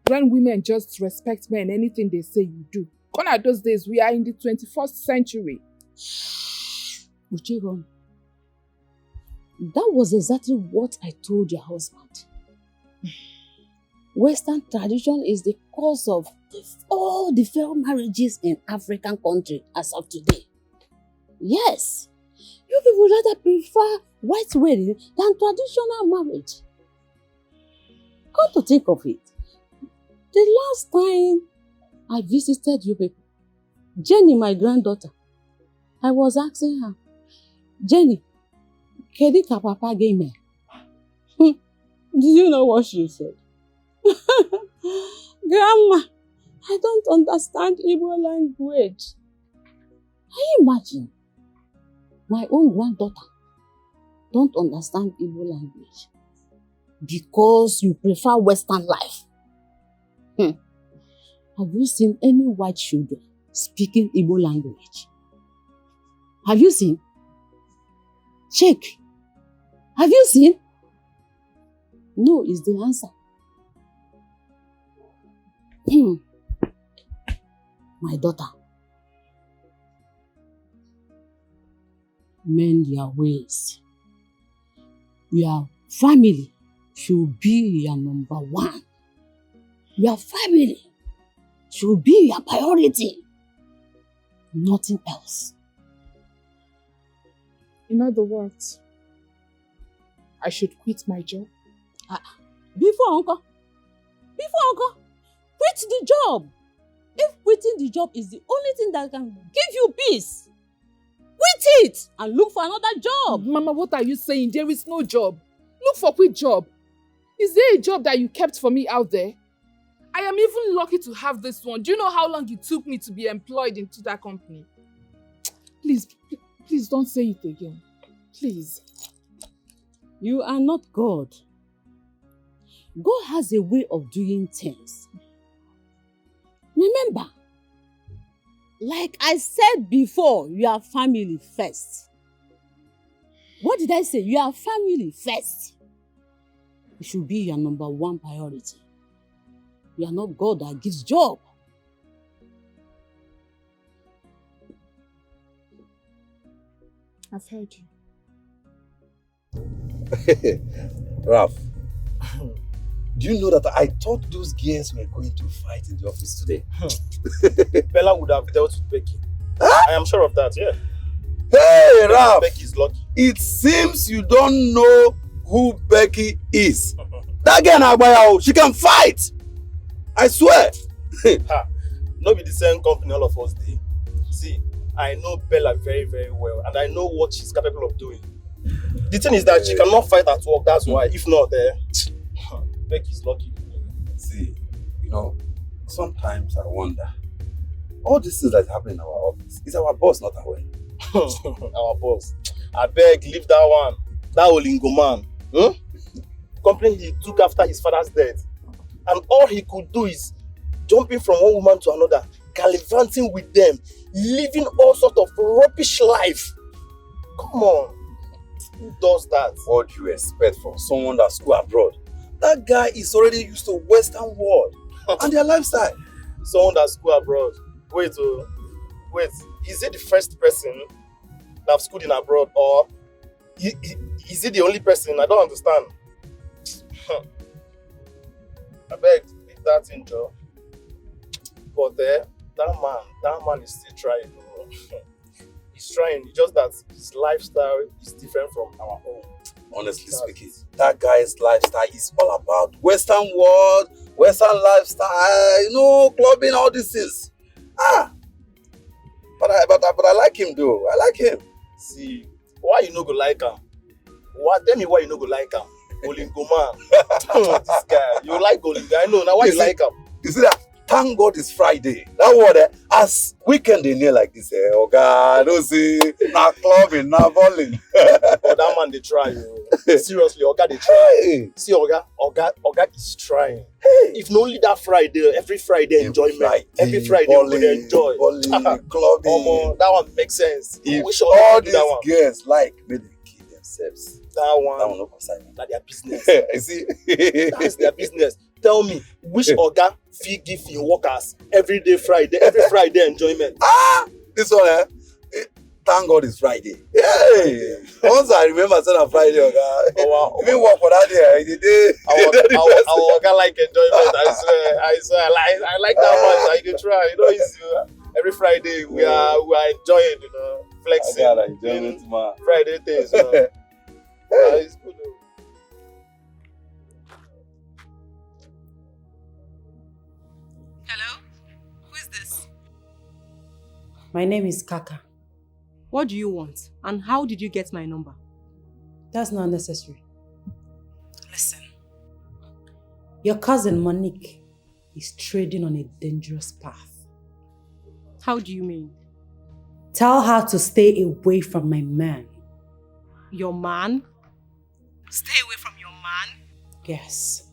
when women just respect men, anything they say you do. Gone are those days, we are in the 21st century. Uchiron, that was exactly what I told your husband. Western tradition is the cause of all the failed marriages in African countries as of today. Yes, you people rather prefer white wedding than traditional marriage. Come to think of it, the last time I visited you people, Jenny, my granddaughter, I was asking her, Jenny, Kedi ka papa gave me? Did you know what she said? Grandma, I don't understand Igbo language. Can you imagine? My own granddaughter don't understand Igbo language because you prefer Western life. Have you seen any white children speaking Igbo language? Have you seen? Check. Have you seen? No is the answer. My daughter, mend your ways. Your family should be your number one. Your family should be your priority. Nothing else. In other words, I should quit my job? Before uncle, quit the job. If quitting the job is the only thing that can give you peace, quit it and look for another job. Mama, what are you saying? There is no job. Look for quick job. Is there a job that you kept for me out there? I am even lucky to have this one. Do you know how long it took me to be employed into that company? Please don't say it again. Please. You are not God. God has a way of doing things. Remember, like I said before, you are family first. What did I say? You are family first. It should be your number one priority. You are not God that gives job. I've heard you. Ralph, do you know that I thought those girls were going to fight in the office today? Bella would have dealt with Becky. I am sure of that, yeah. Hey, Ralph! Becky's lucky. It seems you don't know who Becky is. That girl Naija, she can fight! I swear! No be the same company all of us did. See, I know Bella very, very well, and I know what she's capable of doing. The thing is that she cannot fight at work, that's why. If not, Becky's lucky. See, you know, sometimes I wonder, all these things that happen in our office, is our boss not aware? Our boss. I beg, leave that one. That Olingo man. Company he took after his father's death. And all he could do is jumping from one woman to another, gallivanting with them, living all sort of rubbish life. Come on. Who does that? What do you expect from someone that's go abroad? That guy is already used to Western world and their lifestyle. Someone that's go abroad. Wait, is it the first person that have schooled in abroad, or is it the only person? I don't understand. I beg, leave that in, Joe. But that man is still trying. He's trying. It's just that his lifestyle is different from our own. Honestly speaking, that guy's lifestyle is all about Western world, Western lifestyle, you know, clubbing, all these things. But I like him though. I like him. See, why you no go like him? Tell me why you no go like him? Olingo man. This guy, you like Olingo. I know now why you like him. You see that? Thank God it's Friday. That word, as weekend they near like this, oh God, don't see, na clubbing, na bowling. But that man they try. Seriously, Oga they try. Hey. See, Oga is trying. Hey. If not only that Friday, every Friday enjoyment. Every Friday bowling, we enjoy. Bowling, clubbing. That one makes sense. If all these girls like, may they kill themselves. That one no concern me. That's their business. You see? That's their business. Tell me, which Oga fee give your workers every Friday enjoyment? This one, thank God it's Friday. Hey! Once I remember saying on Friday, Oga, even work for that day. Our Oga like enjoyment. I swear, I like that much. I can try. You know, it's, every Friday we are enjoying, you know, flexing. I got enjoyment, man. Friday things, you know. It's good. My name is Kaka. What do you want? And how did you get my number? That's not necessary. Listen. Your cousin Monique is trading on a dangerous path. How do you mean? Tell her to stay away from my man. Your man? Stay away from your man? Yes.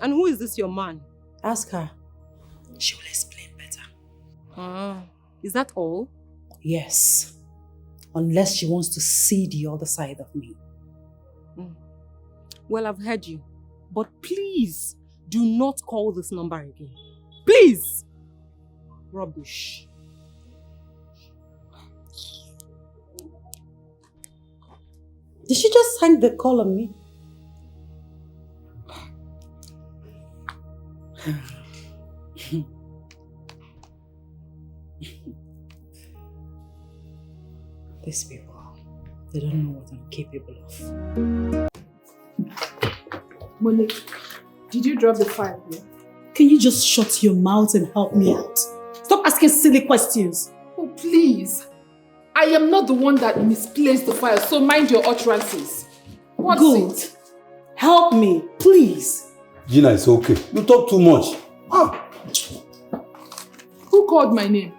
And who is this your man? Ask her. She will explain better. Is that all? Yes. Unless she wants to see the other side of me. Well, I've heard you. But please, do not call this number again. Please! Rubbish. Did she just hang the call on me? These people, they don't know what I'm capable of. Monique, did you drop the file here? Can you just shut your mouth and help me out? Stop asking silly questions. Oh, please. I am not the one that misplaced the file, so mind your utterances. What's Good. it? Help me, please. Gina, it's okay. You talk too much. Who called my name?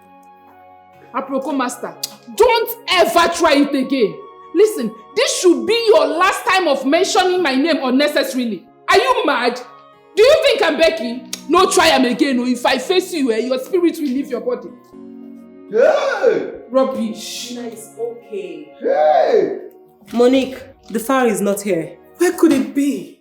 Aproko Master. Don't ever try it again. Listen, this should be your last time of mentioning my name unnecessarily. Are you mad? Do you think I'm Becky? No, try am again. Or if I face you, your spirit will leave your body. Hey! Rubbish. Gina, it's okay. Hey! Monique, the file is not here. Where could it be?